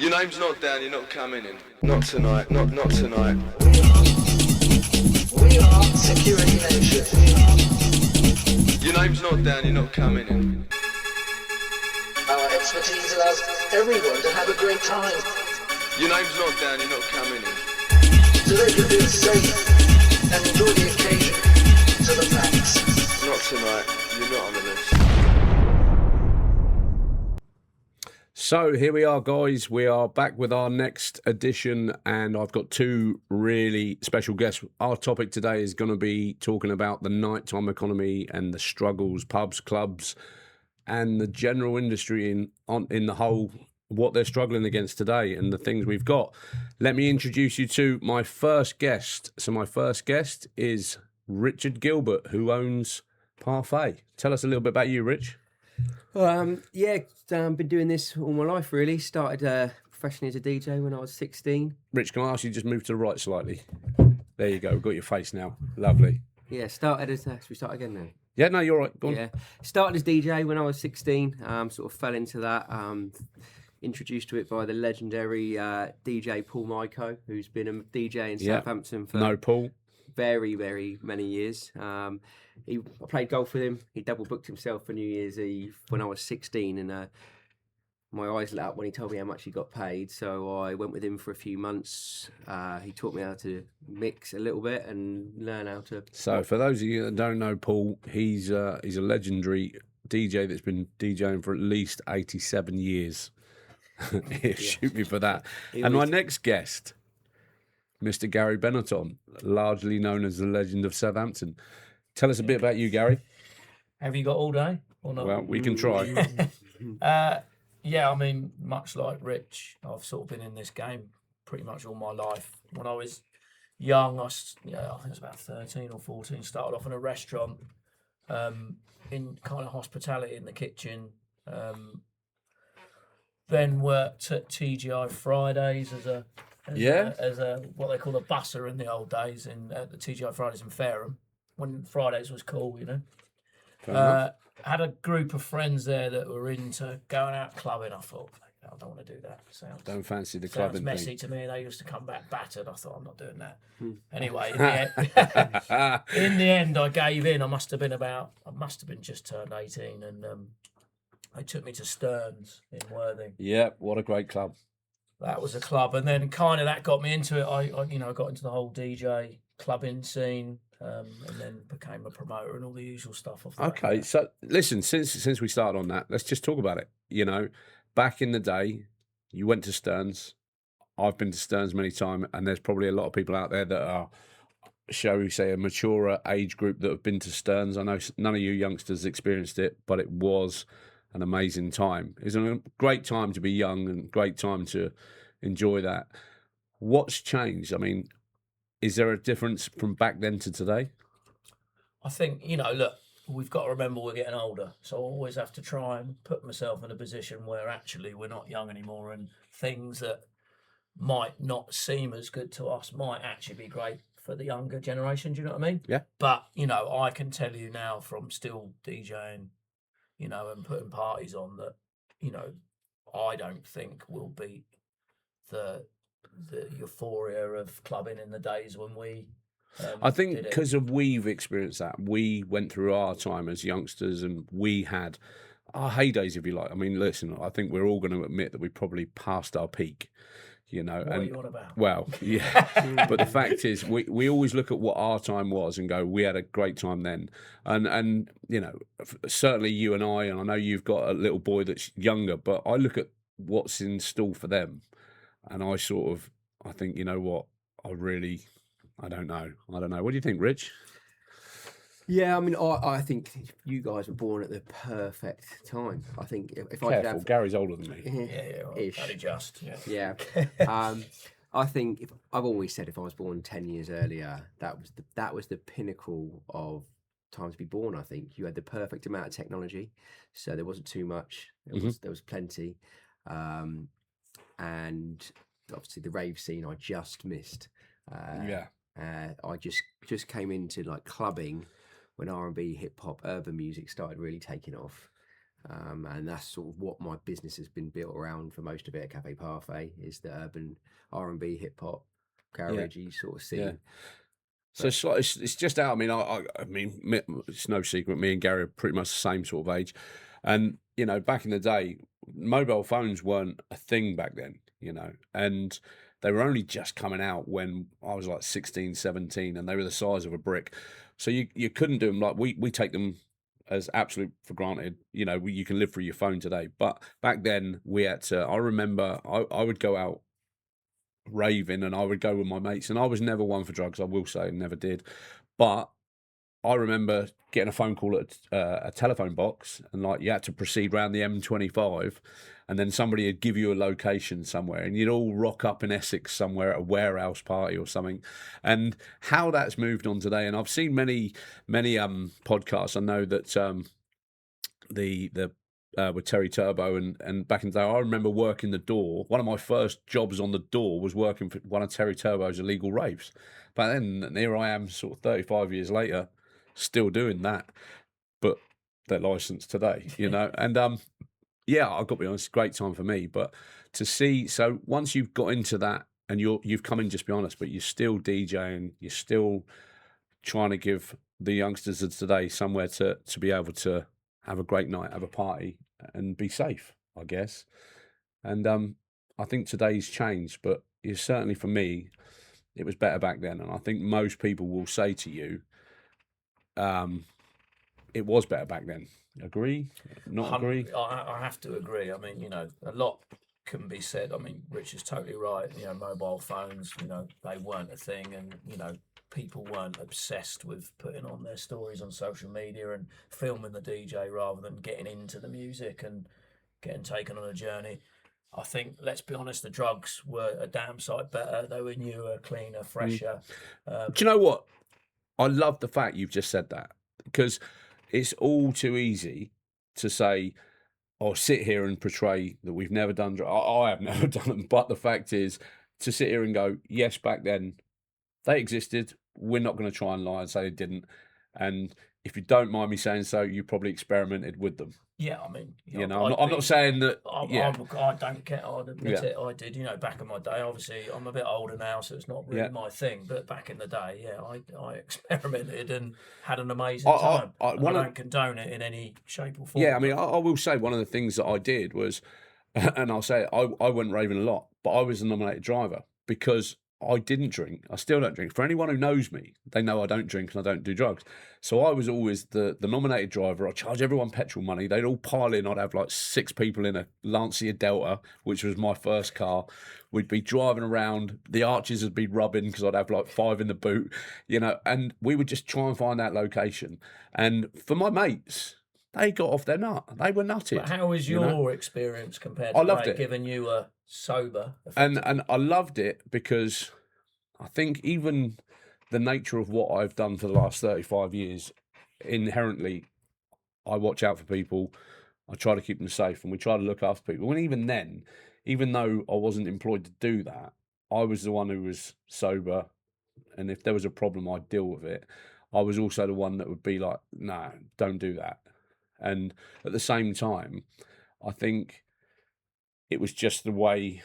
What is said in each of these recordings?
Your name's not down, you're not coming in. Not tonight, not tonight. We are Security Nation. Your name's not down, you're not coming in. Our expertise allows everyone to have a great time, Your name's not down, you're not coming in. so they can feel safe and enjoy the occasion to the max. Not tonight, you're not on the list. So here we are, guys. We are back with our next edition, and I've got two really special guests. Our topic today is going to be talking about the nighttime economy and the struggles, pubs, clubs, and the general industry in the whole, what they're struggling against today and the things we've got. Let me introduce you to my first guest. So my first guest is Richard Gilbert, who owns Parfait. Tell us a little bit about you, Rich. Been doing this all my life, really. Started professionally as a DJ when I was 16. Rich, can I ask you to just move to the right slightly? There you go. We've got your face now. Lovely. Yeah, started as... should we start again now? Yeah, no, you're right. Go on. Yeah, started as DJ when I was 16. Sort of fell into that. Introduced to it by the legendary DJ Paul Myco, who's been a DJ in Southampton for No, Paul. very, very many years. I played golf with him. He double booked himself for New Year's Eve when I was 16, and my eyes lit up when he told me how much he got paid. So I went with him for a few months. He taught me how to mix a little bit and learn how to. So for those of you that don't know Paul, he's a legendary DJ that's been DJing for at least 87 years. Shoot me for that. And my next guest, Mr. Gary Benetton, largely known as the Legend of Southampton. Tell us a bit about you, Gary. Have you got all day or not? Well, we can try. Yeah, I mean, much like Rich, I've sort of been in this game pretty much all my life. When I was young, I think it was about 13 or 14, started off in a restaurant, in kind of hospitality in the kitchen. Then worked at TGI Fridays as a what they call a busser in the old days at the TGI Fridays in Fareham, when Fridays was cool, you know. Had a group of friends there that were into going out clubbing. I thought, I don't want to do that. Don't fancy the Sounds clubbing messy thing. to me. They used to come back battered. I thought, I'm not doing that. Anyway, in the end, I gave in. I must have been just turned 18, and they took me to Stearns in Worthing. Yeah, what a great club. That was a club, and then kind of that got me into it. I got into the whole DJ clubbing scene, and then became a promoter and all the usual stuff of that. Okay, so listen, since we started on that, let's just talk about it. You know, back in the day, you went to Stearns. I've been to Stearns many times, and there's probably a lot of people out there that are, shall we say, a maturer age group that have been to Stearns. I know none of you youngsters experienced it, but it was an amazing time. It was a great time to be young and great time to enjoy that. What's changed? I mean, is there a difference from back then to today? I think, look, we've got to remember we're getting older. So I always have to try and put myself in a position where actually we're not young anymore, and things that might not seem as good to us might actually be great for the younger generation. Do you know what I mean? Yeah. But, I can tell you now from still DJing, and putting parties on that, I don't think will beat the euphoria of clubbing in the days when we I think because we've experienced that. We went through our time as youngsters, and we had our heydays, if you like. I mean, listen, I think we're all going to admit that we probably passed our peak. What are you on about? Well, yeah. But the fact is, we always look at what our time was and go, we had a great time then. And certainly you and I know you've got a little boy that's younger, but I look at what's in store for them, and I think, you know what, I don't know. What do you think, Rich? Yeah, I mean, I think you guys were born at the perfect time. I think if I could Careful, have... Gary's older than me. Yeah, Ish. very just. Yeah. I think I've always said if I was born 10 years earlier, that was the pinnacle of time to be born. I think you had the perfect amount of technology, so there wasn't too much. There was plenty, and obviously the rave scene I just missed. I just came into like clubbing when R&B, hip hop, urban music started really taking off. And that's sort of what my business has been built around for most of it at Cafe Parfait, is the urban R&B, hip hop, garagey sort of scene. Yeah. So it's just out. I mean, it's no secret. Me and Gary are pretty much the same sort of age, and back in the day, mobile phones weren't a thing back then. And they were only just coming out when I was like 16, 17, and they were the size of a brick. So you couldn't do them like we take them as absolute for granted. You can live through your phone today, but back then we had to. I remember I would go out raving and I would go with my mates, and I was never one for drugs, I will say, never did, but I remember getting a phone call at a telephone box, and like you had to proceed round the M25, and then somebody would give you a location somewhere, and you'd all rock up in Essex somewhere at a warehouse party or something. And how that's moved on today, and I've seen many podcasts. I know that the with Terry Turbo and back in the day, I remember working the door. One of my first jobs on the door was working for one of Terry Turbo's illegal raves. But then, and here I am, sort of 35 years later, still doing that, but they're licensed today, And yeah, I've got to be honest, great time for me. But to see, so once you've got into that, and you've come in, just be honest, but you're still DJing, you're still trying to give the youngsters of today somewhere to be able to have a great night, have a party, and be safe, I guess. And I think today's changed, but it's certainly, for me, it was better back then. And I think most people will say to you, it was better back then. Agree? Not agree? I have to agree. I mean, a lot can be said. I mean, Rich is totally right. Mobile phones, they weren't a thing, and people weren't obsessed with putting on their stories on social media and filming the DJ rather than getting into the music and getting taken on a journey. I think, let's be honest, the drugs were a damn sight better. They were newer, cleaner, fresher. Do you know what? I love the fact you've just said that, because it's all too easy to say, or sit here and portray that we've never done drugs. I have never done them, but the fact is, to sit here and go, yes, back then they existed. We're not going to try and lie and say they didn't. And if you don't mind me saying so, you probably experimented with them. Yeah, I mean, I'm not saying that. I don't care. I'd admit it. I did. Back in my day. Obviously, I'm a bit older now, so it's not really my thing. But back in the day, I experimented and had an amazing time. I don't condone it in any shape or form. Yeah, I mean, I will say one of the things that I did was, and I'll say it, I went raving a lot, but I was the nominated driver because I didn't drink. I still don't drink. For anyone who knows me, they know I don't drink and I don't do drugs. So I was always the nominated driver. I charge everyone petrol money. They'd all pile in. I'd have like 6 people in a Lancia Delta, which was my first car. We'd be driving around. The arches would be rubbing because I'd have like 5 in the boot, and we would just try and find that location. And for my mates, they got off their nut. They were nutted. But how was your experience compared to loved it. Given you were sober? And I loved it because I think even the nature of what I've done for the last 35 years, inherently, I watch out for people. I try to keep them safe, and we try to look after people. And even then, even though I wasn't employed to do that, I was the one who was sober. And if there was a problem, I'd deal with it. I was also the one that would be like, no, don't do that. And at the same time, I think it was just the way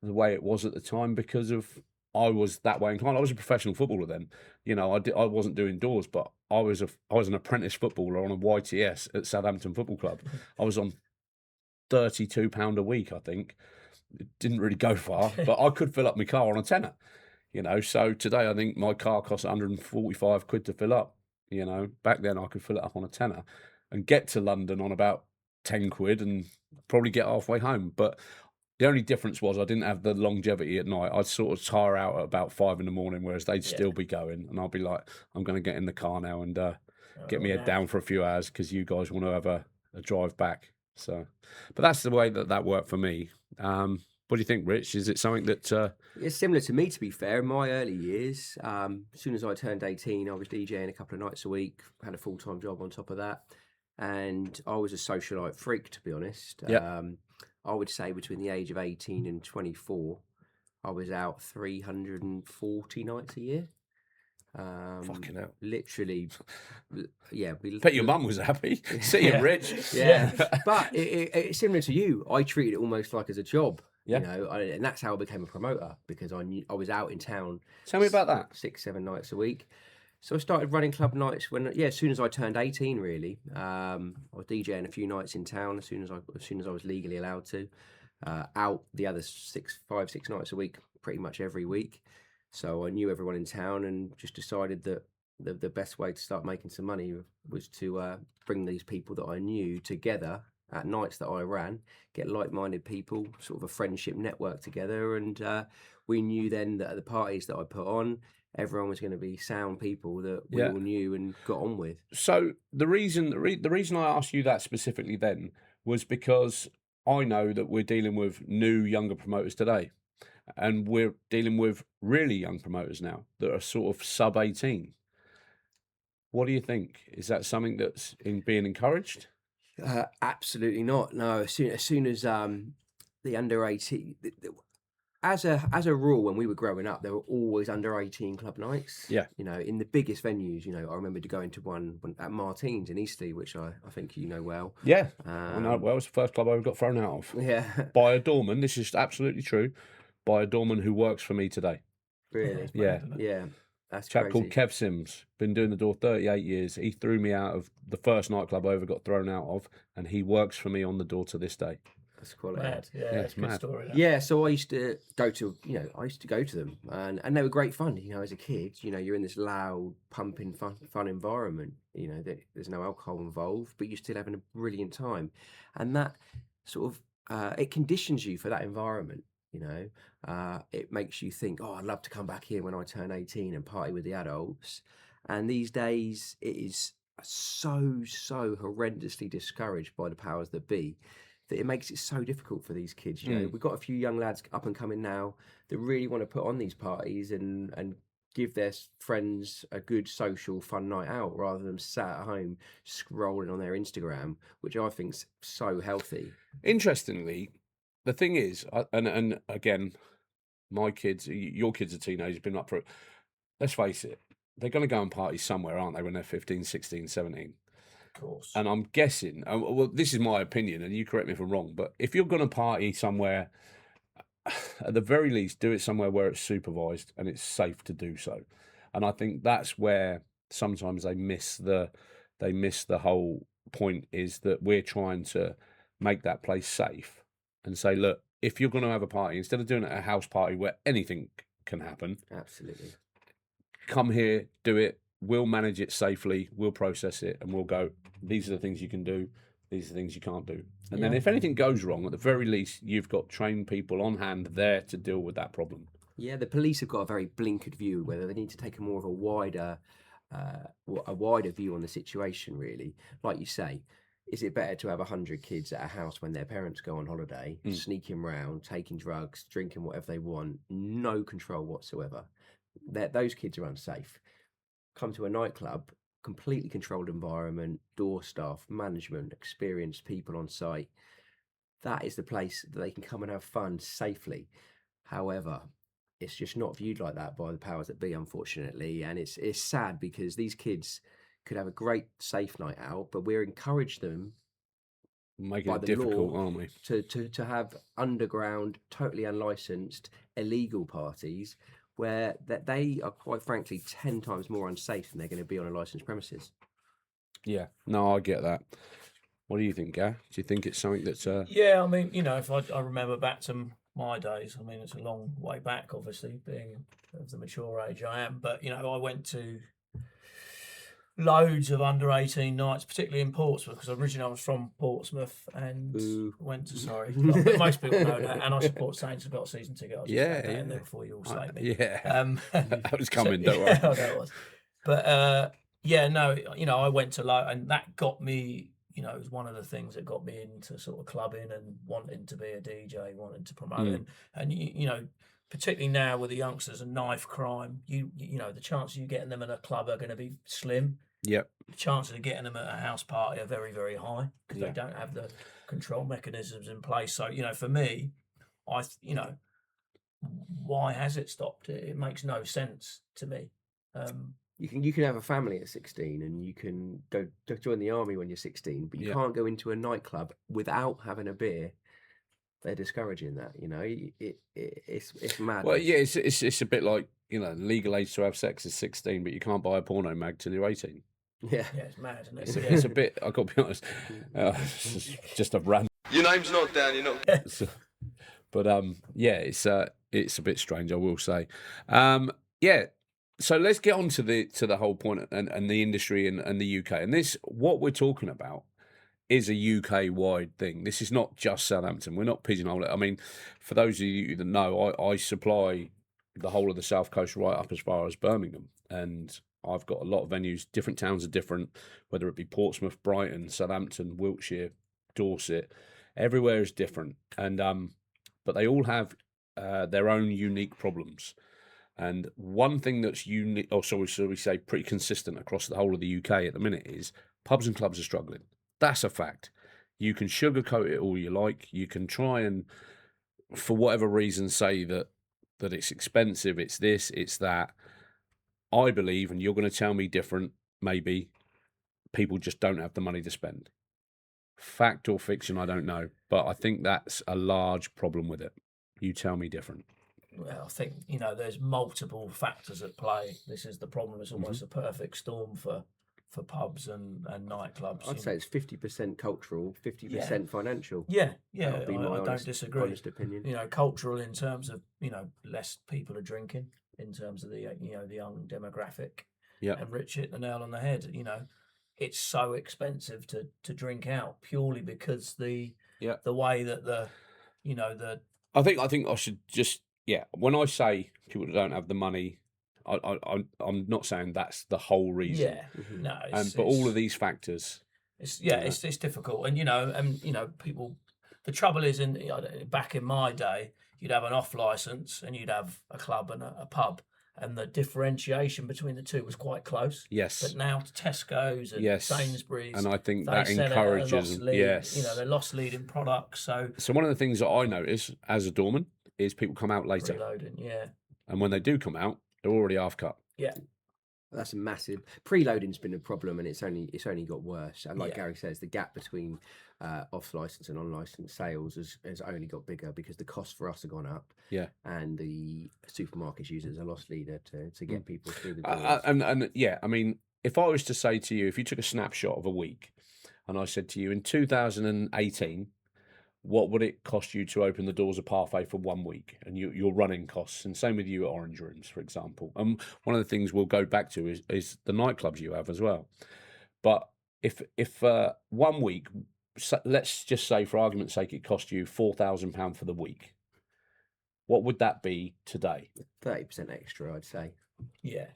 it was at the time, because of I was that way inclined. I was a professional footballer then. I wasn't doing doors, but I was an apprentice footballer on a YTS at Southampton Football Club. I was on £32 a week, I think. It didn't really go far, but I could fill up my car on a tenner. So today I think my car costs 145 quid to fill up. Back then I could fill it up on a tenner and get to London on about 10 quid and probably get halfway home. But the only difference was I didn't have the longevity at night. I'd sort of tire out at about 5 in the morning, whereas they'd still be going. And I'll be like, I'm going to get in the car now and get me head down for a few hours because you guys want to have a drive back. So, but that's the way that worked for me. What do you think, Rich? Is it something that... It's similar to me, to be fair. In my early years, as soon as I turned 18, I was DJing a couple of nights a week, had a full-time job on top of that. And I was a socialite freak, to be honest. Yeah. I would say between the age of 18 and 24, I was out 340 nights a year. Fucking hell. Literally, yeah. Bet your mum was happy. See you, Rich. Yeah, but it's similar to you. I treated it almost like as a job. Yeah. You know, and that's how I became a promoter, because I knew I was out in town. Tell me about that. 6-7 nights a week. So I started running club nights when, as soon as I turned 18, really. I was DJing a few nights in town as soon as I was legally allowed to. Out the other 5-6 nights a week, pretty much every week. So I knew everyone in town, and just decided that the best way to start making some money was to bring these people that I knew together at nights that I ran, get like-minded people, sort of a friendship network together. And we knew then that at the parties that I put on, everyone was going to be sound people that we all knew and got on with. So the reason I asked you that specifically then was because I know that we're dealing with new, younger promoters today, and we're dealing with really young promoters now that are sort of sub 18. What do you think? Is that something that's being encouraged? Absolutely not. No, as soon as the under 18, as a rule, when we were growing up, there were always under 18 club nights. Yeah. You know, in the biggest venues. You know, I remember going to one at Martins in Eastleigh, which I think you know well. Yeah. I know it well. It's the first club I ever got thrown out of. Yeah. By a doorman. This is absolutely true. By a doorman who works for me today. Really? Yeah. Yeah. That's Chap crazy. called Kev Sims, been doing the door 38 years. He threw me out of the first nightclub I ever got thrown out of, and he works for me on the door to this day. That's quality. Mad. Yeah, it's it's a good mad. story. That. Yeah, so I used to go to them, and they were great fun. You know, as a kid, you know, you're in this loud, pumping, fun environment. You know, there's no alcohol involved, but you're still having a brilliant time, and that sort of it conditions you for that environment. You know, it makes you think, oh, I'd love to come back here when I turn 18 and party with the adults. And these days, it is so horrendously discouraged by the powers that be, that it makes it so difficult for these kids. You know, we've got a few young lads up and coming now that really want to put on these parties and give their friends a good social fun night out, rather than sat at home scrolling on their Instagram, which I think's so healthy. Interestingly, the thing is, and again, my kids, your kids are teenagers, been up for it. Let's face it, they're going to go and party somewhere, aren't they, when they're 15, 16, 17? Of course. And I'm guessing, well, this is my opinion, and you correct me if I'm wrong, but if you're going to party somewhere, at the very least, do it somewhere where it's supervised and it's safe to do so. And I think that's where sometimes they miss the whole point, is that we're trying to make that place safe and say, look, if you're going to have a party, instead of doing it at a house party where anything can happen, Absolutely. come here, do it. We'll manage it safely. We'll process it, and we'll go, these are the things you can do. These are the things you can't do. And then if anything goes wrong, at the very least, you've got trained people on hand there to deal with that problem. Yeah, the police have got a very blinkered view, whether they need to take a more of a wider view on the situation, really. Like you say, is it better to have 100 kids at a house when their parents go on holiday, sneaking round, taking drugs, drinking whatever they want, no control whatsoever? Those kids are unsafe. Come to a nightclub, completely controlled environment, door staff, management, experienced people on site. That is the place that they can come and have fun safely. However, it's just not viewed like that by the powers that be, unfortunately, and it's sad, because these kids could have a great safe night out, but we're encouraging them, Making by it the difficult, law, aren't we? to have underground, totally unlicensed, illegal parties where that they are, quite frankly, 10 times more unsafe than they're going to be on a licensed premises. Yeah. No, I get that. What do you think, Gav? Do you think it's something that's... Yeah, I mean, you know, if I remember back to my days, I mean, it's a long way back, obviously, being of the mature age I am, but, you know, I went to loads of under 18 nights, particularly in Portsmouth, because originally I was from Portsmouth and went to, but most people know that, and I support Saints. I've got a season ticket. I'll just add that in there before you all slate me. Yeah. That was coming, don't worry. Yeah, that was. But yeah, no, you know, I went to and that got me, you know, it was one of the things that got me into sort of clubbing and wanting to be a DJ, wanting to promote it. And you know, particularly now with the youngsters and knife crime, you know, the chances of you getting them in a club are going to be slim. Yep. The chances of getting them at a house party are very, very high, because they don't have the control mechanisms in place. So, you know, for me, you know, why has it stopped? It makes no sense to me. you can have a family at 16 and you can go join the army when you're 16, but you can't go into a nightclub without having a beer. They're discouraging that, you know. It's mad. Well, yeah, it's a bit like, you know, legal age to have sex is 16, but you can't buy a porno mag till you're 18. Yeah. Yeah, it's mad, isn't It's, it? it's a bit. I got to be honest. It's just a random. Your name's not down, you're not. But yeah, it's a bit strange, I will say. Yeah. So let's get on to the whole point and the industry and the UK. And this, what we're talking about, is a UK wide thing. This is not just Southampton. We're not pigeonholing it. I mean, for those of you that know, I supply the whole of the South Coast right up as far as Birmingham, and I've got a lot of venues. Different towns are different, whether it be Portsmouth, Brighton, Southampton, Wiltshire, Dorset. Everywhere is different, and but they all have their own unique problems. And one thing that's unique, or so we say, pretty consistent across the whole of the UK at the minute is pubs and clubs are struggling. That's a fact. You can sugarcoat it all you like. You can try and, for whatever reason, say that it's expensive, it's this, it's that. I believe, and you're going to tell me different, maybe, people just don't have the money to spend. Fact or fiction, I don't know. But I think that's a large problem with it. You tell me different. Well, I think, you know, there's multiple factors at play. This is the problem. It's almost a perfect storm for pubs and nightclubs. I'd say it's 50% cultural, 50% financial. Yeah, That would be my I don't disagree. honest opinion. You know, cultural in terms of, you know, less people are drinking, in terms of the, you know, the young demographic. Yeah. And Rich hit the nail on the head. You know, it's so expensive to drink out purely because the way that I think I should just, when I say people don't have the money, I'm not saying that's the whole reason. No, but all of these factors. It's difficult, and you know, people. The trouble is, back in my day, you'd have an off license and you'd have a club and a pub, and the differentiation between the two was quite close. Yes. But now Tesco's and Sainsbury's, and I think they that sell encourages. you know, they lost leading products. So one of the things that I notice as a doorman is people come out later, preloading, and when they do come out, they're already half cut. Yeah. That's a massive preloading's been a problem, and it's only got worse. And like Gary says, the gap between off license and on license sales has only got bigger because the costs for us have gone up. Yeah, and the supermarkets use it as a loss leader to get people through the doors. And yeah, I mean, if I was to say to you, if you took a snapshot of a week, and I said to you in 2018. What would it cost you to open the doors of Parfait for 1 week, and your running costs, and same with you at Orange Rooms, for example. And one of the things we'll go back to is the nightclubs you have as well. But if 1 week, let's just say for argument's sake, it cost you £4,000 for the week, what would that be today? 30% extra, I'd say. Yeah,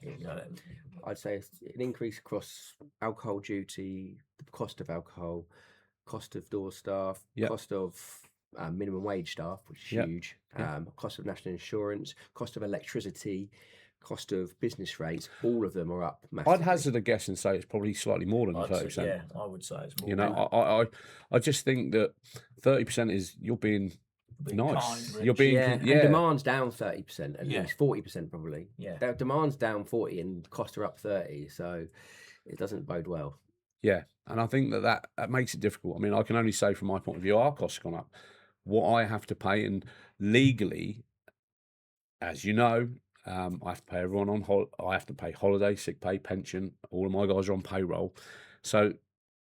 I'd say it's an increase across alcohol duty, the cost of alcohol, cost of door staff, cost of minimum wage staff, which is huge, cost of national insurance, cost of electricity, cost of business rates, all of them are up massively. I'd hazard a guess and say it's probably slightly more than 30%. Yeah, I would say it's more. You know, I just think that 30% is you're being nice. Kind, Rich. You're being and demand's down 30%, at least 40% probably. Yeah, demand's down 40 and costs are up 30, so it doesn't bode well. Yeah, and I think that makes it difficult. I mean, I can only say from my point of view, our costs have gone up. What I have to pay, and legally, as you know, I have to pay everyone on I have to pay holiday, sick pay, pension. All of my guys are on payroll. So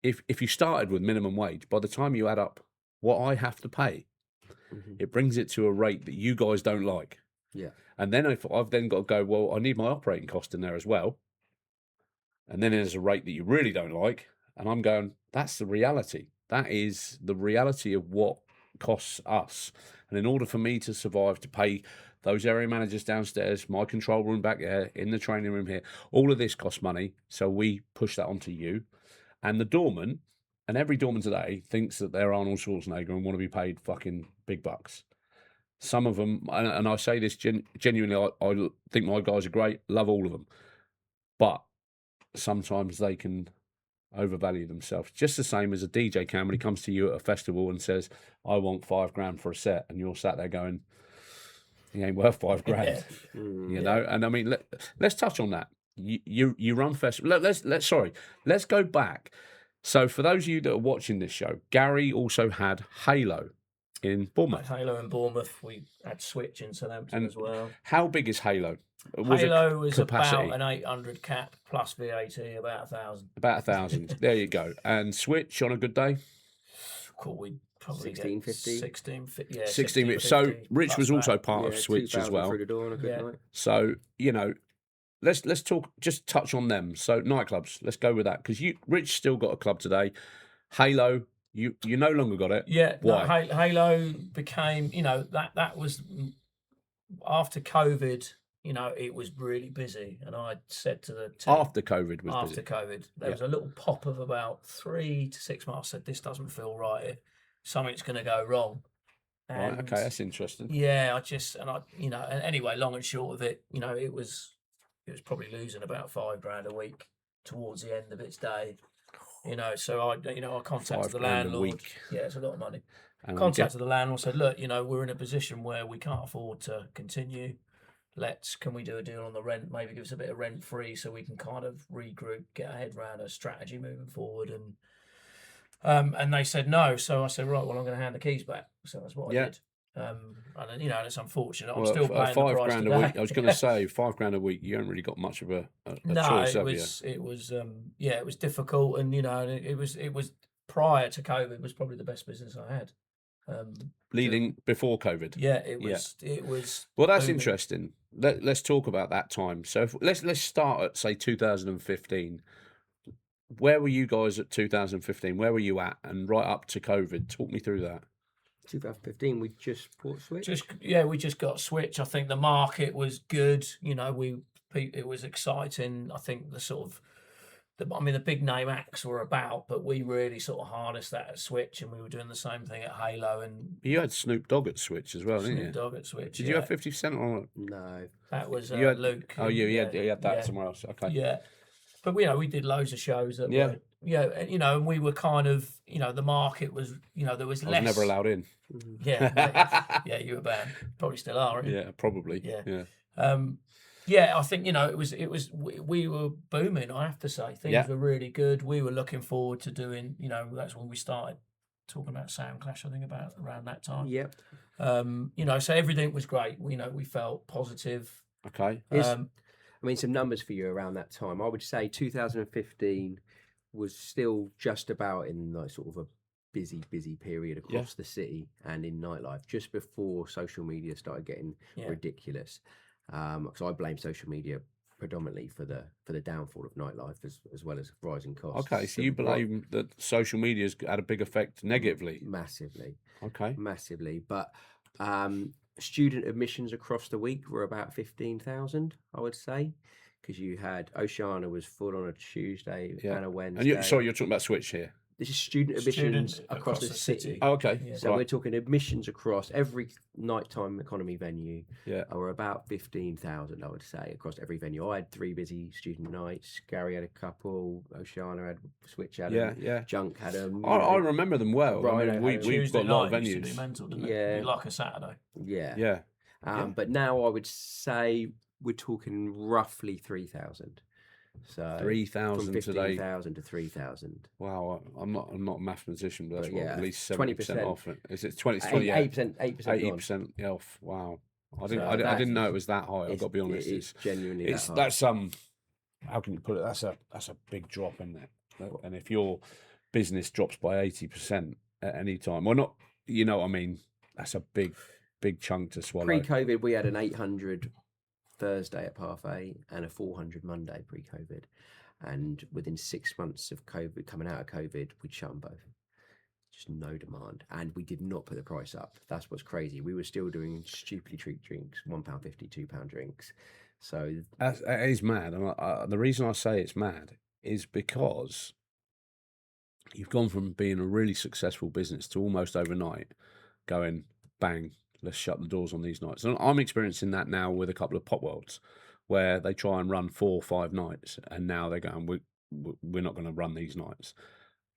if you started with minimum wage, by the time you add up what I have to pay, it brings it to a rate that you guys don't like. Yeah. And then if I've then got to go, well, I need my operating cost in there as well. And then there's a rate that you really don't like. And I'm going, that's the reality. That is the reality of what costs us. And in order for me to survive, to pay those area managers downstairs, my control room back there, in the training room here, all of this costs money. So we push that onto you. And the doorman, and every doorman today thinks that they're Arnold Schwarzenegger and want to be paid fucking big bucks. Some of them, and I say this genuinely, I think my guys are great, love all of them. But sometimes they can overvalue themselves, just the same as a DJ can when he comes to you at a festival and says, I want $5,000 for a set, and you're sat there going, he ain't worth $5,000. You know. And I mean, let's touch on that. you run festival. Let's go back. So for those of you that are watching this show, Gary also had Halo in Bournemouth. Halo in Bournemouth. We had Switch in Southampton And as well. How big is Halo? Halo was capacity? about an 800 cap plus VAT, about 1,000. About 1,000. There you go. And Switch on a good day? Cool, we probably 1650. 1650. Yeah, 16. So 1650 Rich plus was also that. part of Switch as well. Through the door on a good Yeah. night. So, let's talk, just touch on them. So nightclubs, let's go with that. Because Rich still got a club today. Halo, you no longer got it. Yeah, Why? No, Halo became, that was after COVID. It was really busy, and I said to the team After COVID was after busy. COVID, there was a little pop of about 3 to 6 months. I said, this doesn't feel right. Something's going to go wrong. Right, And okay, that's interesting. yeah, and anyway, long and short of it, it was probably losing about £5,000 a week towards the end of its day. So I contacted the £5,000 a landlord. week. Yeah, it's a lot of money. And Contacted the landlord, said, look, we're in a position where we can't afford to continue. Can we do a deal on the rent? Maybe give us a bit of rent free so we can kind of regroup, get our head around a strategy moving forward. And they said no. So I said, right, well, I'm going to hand the keys back. So that's what I did. And it's unfortunate. I'm still paying the price £5,000 today. a week. I was going to say £5,000 a week. You haven't really got much of a No, choice, it have was it was difficult, and it was prior to COVID was probably the best business I had. Leading before COVID. Yeah, it was. Well, that's booming. interesting. Let's talk about that time. So let's start at say 2015. Where were you guys at 2015? Where were you at, and right up to COVID? Talk me through that. 2015, we just bought Switch. We just got Switch. I think the market was good. It was exciting. I think the big name acts were about, but we really sort of harnessed that at Switch, and we were doing the same thing at Halo. And You had Snoop Dogg at Switch as well, didn't you? Snoop Dogg at Switch. Did you have 50 Cent on it? No. That was You had Luke. Oh, you had that somewhere else. Okay. Yeah, but we did loads of shows. That Yeah. and we were kind of the market was there was I was less. never allowed in. Yeah, yeah, you were banned. Probably still are. Aren't you? Yeah, probably. Yeah. Yeah, I think we were booming. I have to say, things were really good. We were looking forward to doing. That's when we started talking about Sound Clash. I think about around that time. Yep. So everything was great. We felt positive. Okay. Some numbers for you around that time. I would say 2015 was still just about in sort of a busy period across the city and in nightlife, just before social media started getting ridiculous. Because I blame social media predominantly for the downfall of nightlife as well as rising costs. Okay, so you blame that social media's had a big effect negatively? Massively. Okay. Massively. But student admissions across the week were about 15,000, I would say. Because you had Oceana was full on a Tuesday and a Wednesday. And you're talking about Switch here? This is student admissions across the city. Oh, okay. Yeah. So we're talking admissions across every nighttime economy venue. Yeah. Are about 15,000, I would say, across every venue. I had 3 busy student nights. Gary had a couple. Oceana had Switch had them. Yeah. Junk had them. I remember them well. Rhino we've had got Tuesday a lot of night used to venues. be mental, didn't Yeah. it? Like a Saturday. Yeah. Yeah. But now I would say we're talking roughly 3,000. So 3,000 from today. 15,000 to 3,000. Wow, I'm not a mathematician, but that's But yeah, at least 20% 70% off. Is it 20? 8%. 80% off. Wow. I So didn't know it was that high. I've It's- got to be honest. It's genuinely It's that high. that's how can you put it? That's a big drop, isn't it? And if your business drops by 80% at any time, well, not what I mean. That's a big chunk to swallow. Pre-COVID, we had an 800 Thursday at Parfait and a 400 Monday pre-COVID. And within 6 months of COVID, coming out of COVID, we'd shut them both. Just no demand. And we did not put the price up. That's what's crazy. We were still doing stupidly cheap drinks, £1.50, £2 drinks. So That is mad. And the reason I say it's mad is because you've gone from being a really successful business to almost overnight going, bang, let's shut the doors on these nights. And I'm experiencing that now with a couple of Pop Worlds where they try and run 4 or 5 nights and now they're going, we're not going to run these nights.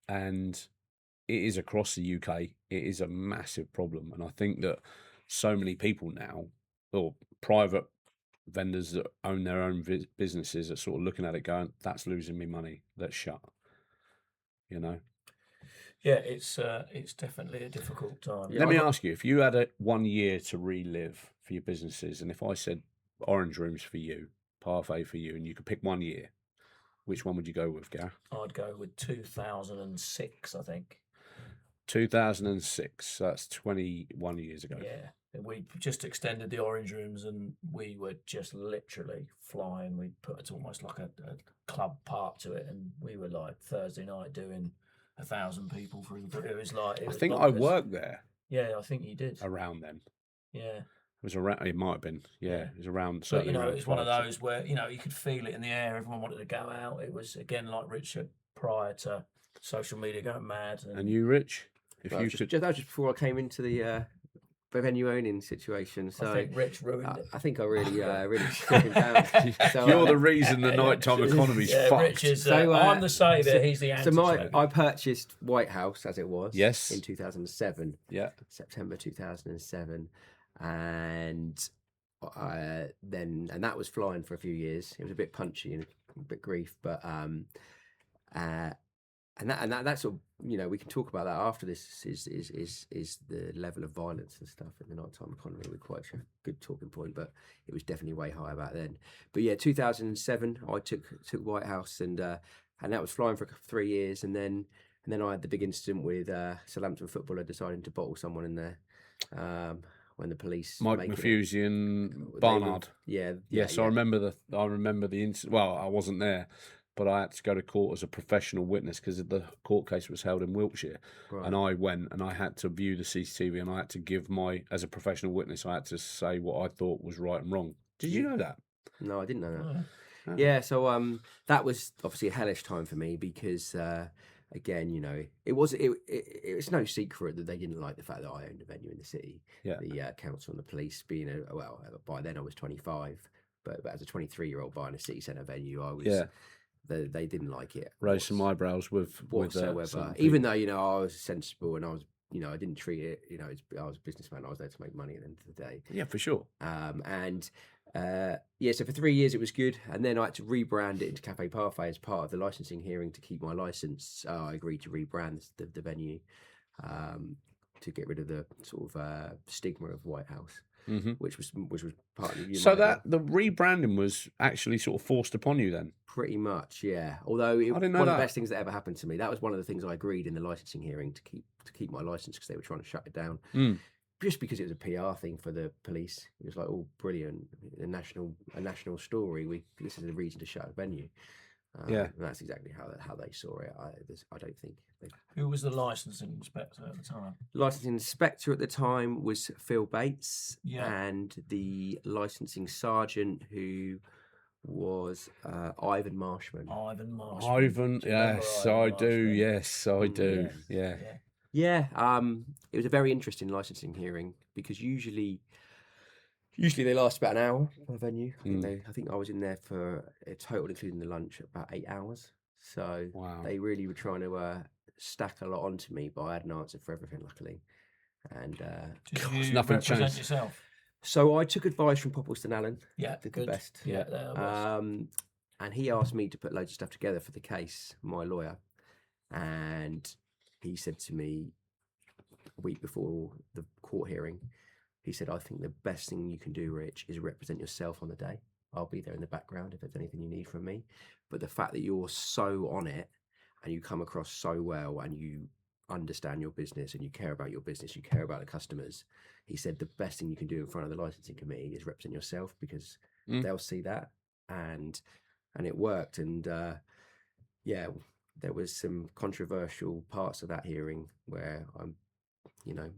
And it is across the UK. It is a massive problem. And I think that so many people now, or private vendors that own their own businesses are sort of looking at it going, that's losing me money, let's shut, you know. Yeah, it's definitely a difficult time. Let me ask you, if you had 1 year to relive for your businesses, and if I said Orange Rooms for you, Parfait for you, and you could pick 1 year, which one would you go with, Gareth? I'd go with 2006, I think. 2006, that's 21 years ago. Yeah, we just extended the Orange Rooms, and we were just literally flying. We put it almost like a club part to it, and we were like Thursday night doing 1,000 people through. It was like I think I worked there. Yeah, I think you did. Around then. Yeah. It was around. It might have been. Yeah, it was around. But Certainly it was one of those where you could feel it in the air. Everyone wanted to go out. It was again like Richard prior to social media going mad. And you, Rich, if Well, you that could, was just before I came into the venue owning situation. So I think Rich ruined it. I think I really struck him down. So, you're the reason the nighttime economy's fucked. Rich is. So, I'm the saviour. He's the anti. So I purchased White House as it was. Yes. In 2007. Yeah. September 2007, and that was flying for a few years. It was a bit punchy and a bit grief, but that sort of, we can talk about that after this. Is the level of violence and stuff in the nighttime economy? We're quite a good talking point, but it was definitely way higher back then. But yeah, 2007, I took White House, and that was flying for 3 years, and then I had the big incident with Southampton footballer deciding to bottle someone in there. When the police, Mike Mafusian, Barnard. Yes, I remember the incident. Well, I wasn't there, but I had to go to court as a professional witness because the court case was held in Wiltshire, Right. and I went and I had to view the CCTV, and I had to give as a professional witness, I had to say what I thought was right and wrong. Did you know that? No, I didn't know that. Oh. Yeah, so that was obviously a hellish time for me because again, it's no secret that they didn't like the fact that I owned a venue in the city. Yeah. The council and the police being by then I was 25, but as a 23-year-old buying a city centre venue, I was. Yeah. They didn't like it. Raise some eyebrows with whatsoever. some Even people. though I was sensible and I was I didn't treat it. I was a businessman. I was there to make money at the end of the day. Yeah, for sure. So for 3 years it was good, and then I had to rebrand it into Cafe Parfait as part of the licensing hearing to keep my license. I agreed to rebrand the venue to get rid of the sort of stigma of White House, which was partly. So that the rebranding was actually sort of forced upon you then. Pretty much, yeah. Although one of the best things that ever happened to me. That was one of the things I agreed in the licensing hearing to keep my license because they were trying to shut it down. Just because it was a PR thing for the police. It was like, oh, brilliant, a national story. This is a reason to shut a venue. Yeah, and that's exactly how they saw it. I don't think. Who was the licensing inspector at the time? Licensing inspector at the time was Phil Bates, Yeah. and the licensing sergeant who was Ivan Marshman. Ivan, yes, I do. Yes, I do. Yes. Yeah. Yeah, it was a very interesting licensing hearing because usually they last about an hour per venue. I think I was in there for a total, including the lunch, about 8 hours. So Wow. they really were trying to stack a lot onto me, but I had an answer for everything, luckily. And Did God, you nothing represent changed. yourself? so I took advice from Poppleston Allen. Yeah, did good. the best. Yeah, that was. And he asked me to put loads of stuff together for the case, my lawyer. And he said to me a week before the court hearing, he said, I think the best thing you can do, Rich, is represent yourself on the day. I'll be there in the background if there's anything you need from me. But the fact that you're so on it and you come across so well and you understand your business and you care about your business, you care about the customers, he said the best thing you can do in front of the licensing committee is represent yourself because they'll see that. And it worked. And there was some controversial parts of that hearing where I'm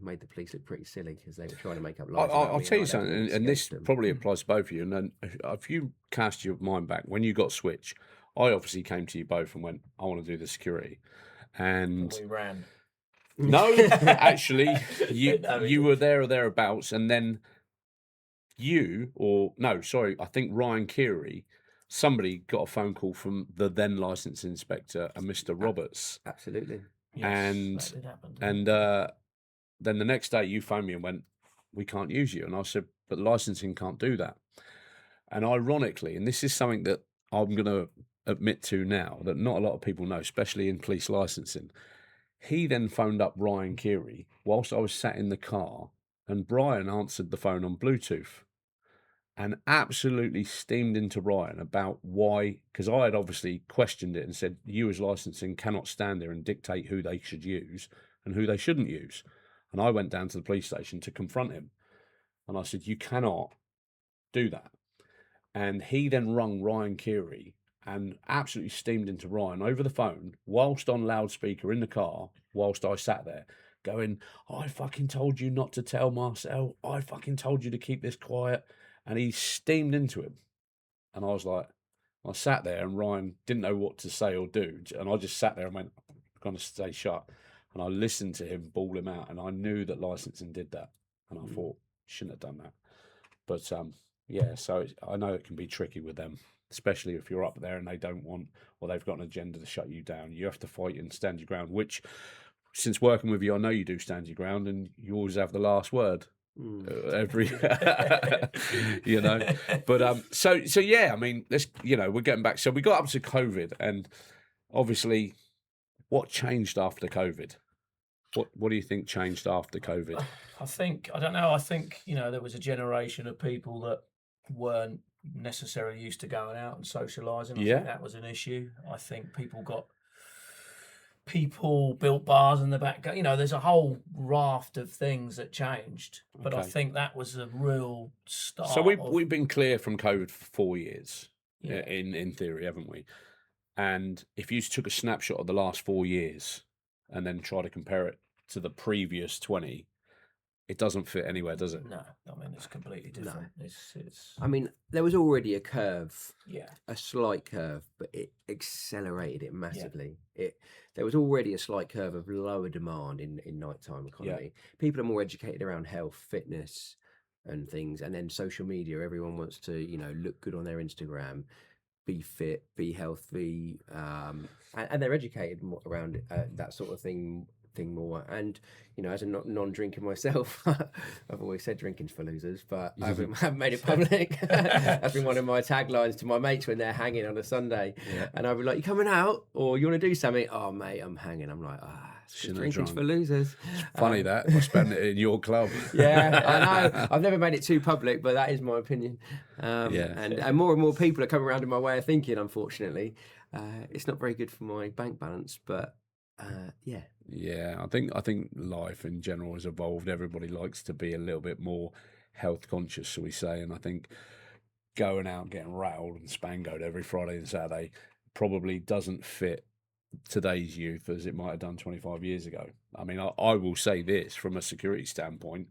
made the police look pretty silly because they were trying to make up lies. I'll tell you something, and this probably applies to both of you. And then if you cast your mind back, when you got Switch, I obviously came to you both and went, I want to do the security. And We ran. no, actually, you were there or thereabouts. And then I think Ryan Keary, somebody got a phone call from the then licensing inspector, a Mr. Roberts. Absolutely. Yes, that did happen, didn't it? And then the next day you phoned me and went, we can't use you. And I said, but licensing can't do that. And ironically, and this is something that I'm going to admit to now, that not a lot of people know, especially in police licensing, he then phoned up Ryan Keary whilst I was sat in the car, and Brian answered the phone on Bluetooth and absolutely steamed into Ryan about why, because I had obviously questioned it and said, you as licensing cannot stand there and dictate who they should use and who they shouldn't use. And I went down to the police station to confront him. And I said, you cannot do that. And he then rung Ryan Keary and absolutely steamed into Ryan over the phone whilst on loudspeaker in the car, whilst I sat there going, I fucking told you not to tell Marcel. I fucking told you to keep this quiet. And he steamed into him. And I was like, I sat there and Ryan didn't know what to say or do. And I just sat there and went, I'm going to stay shut. And I listened to him bawl him out. And I knew that licensing did that. And I thought, shouldn't have done that. But yeah, so I know it can be tricky with them, especially if you're up there and they don't want, or they've got an agenda to shut you down. You have to fight and stand your ground, which, since working with you, I know you do stand your ground and you always have the last word. Every you know, but so yeah, I mean, let's, you know, we're getting back. So we got up to COVID, and obviously, what changed after COVID? What do you think changed after COVID? I don't know. I think, you know, there was a generation of people that weren't necessarily used to going out and socialising. I think that was an issue. I think people built bars in the back. You know, there's a whole raft of things that changed, but I think that was a real start. So we've been clear from COVID for 4 years, in theory, haven't we? And if you took a snapshot of the last 4 years and then try to compare it to the previous 20, it doesn't fit anywhere, does it? No, I mean, it's completely different. No. It's. I mean, there was already a curve, yeah, a slight curve, but it accelerated it massively. Yeah. There was already a slight curve of lower demand in nighttime economy. Yeah. People are more educated around health, fitness, and things, and then social media. Everyone wants to, you know, look good on their Instagram, be fit, be healthy, and they're educated more around that sort of thing more. And, you know, as a non-drinker myself, I've always said drinking's for losers, but I haven't made it public. That's been one of my taglines to my mates when they're hanging on a Sunday. Yeah. And I'll be like, you coming out or you want to do something? Oh mate, I'm hanging. I'm like, drinking's for losers. It's funny that I spend it in your club. Yeah, I know. I've never made it too public, but that is my opinion. And more and more people are coming around in my way of thinking, unfortunately. It's not very good for my bank balance, but yeah, I think life in general has evolved. Everybody likes to be a little bit more health conscious, shall we say, and I think going out getting rattled and spangoed every Friday and Saturday probably doesn't fit today's youth as it might have done 25 years ago. I mean, I will say this from a security standpoint,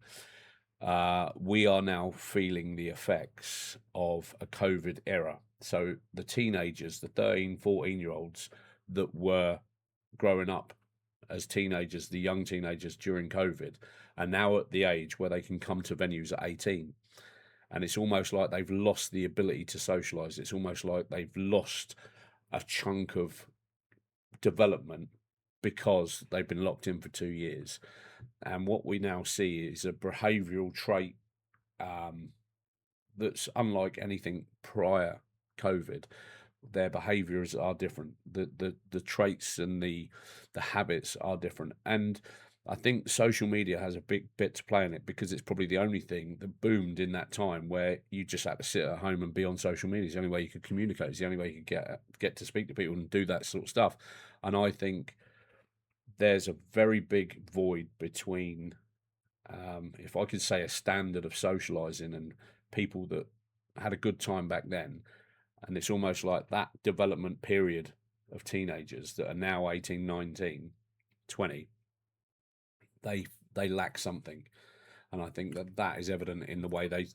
we are now feeling the effects of a COVID era. So the teenagers, the 13, 14-year-olds that were growing up as teenagers, the young teenagers during COVID, are now at the age where they can come to venues at 18. And it's almost like they've lost the ability to socialise. It's almost like they've lost a chunk of development because they've been locked in for 2 years. And what we now see is a behavioural trait that's unlike anything prior COVID. Their behaviours are different. The traits and the habits are different. And I think social media has a big bit to play in it because it's probably the only thing that boomed in that time where you just had to sit at home and be on social media. It's the only way you could communicate. It's the only way you could get to speak to people and do that sort of stuff. And I think there's a very big void between, if I could say, a standard of socialising and people that had a good time back then. And it's almost like that development period of teenagers that are now 18, 19, 20, they lack something. And I think that is evident in the way they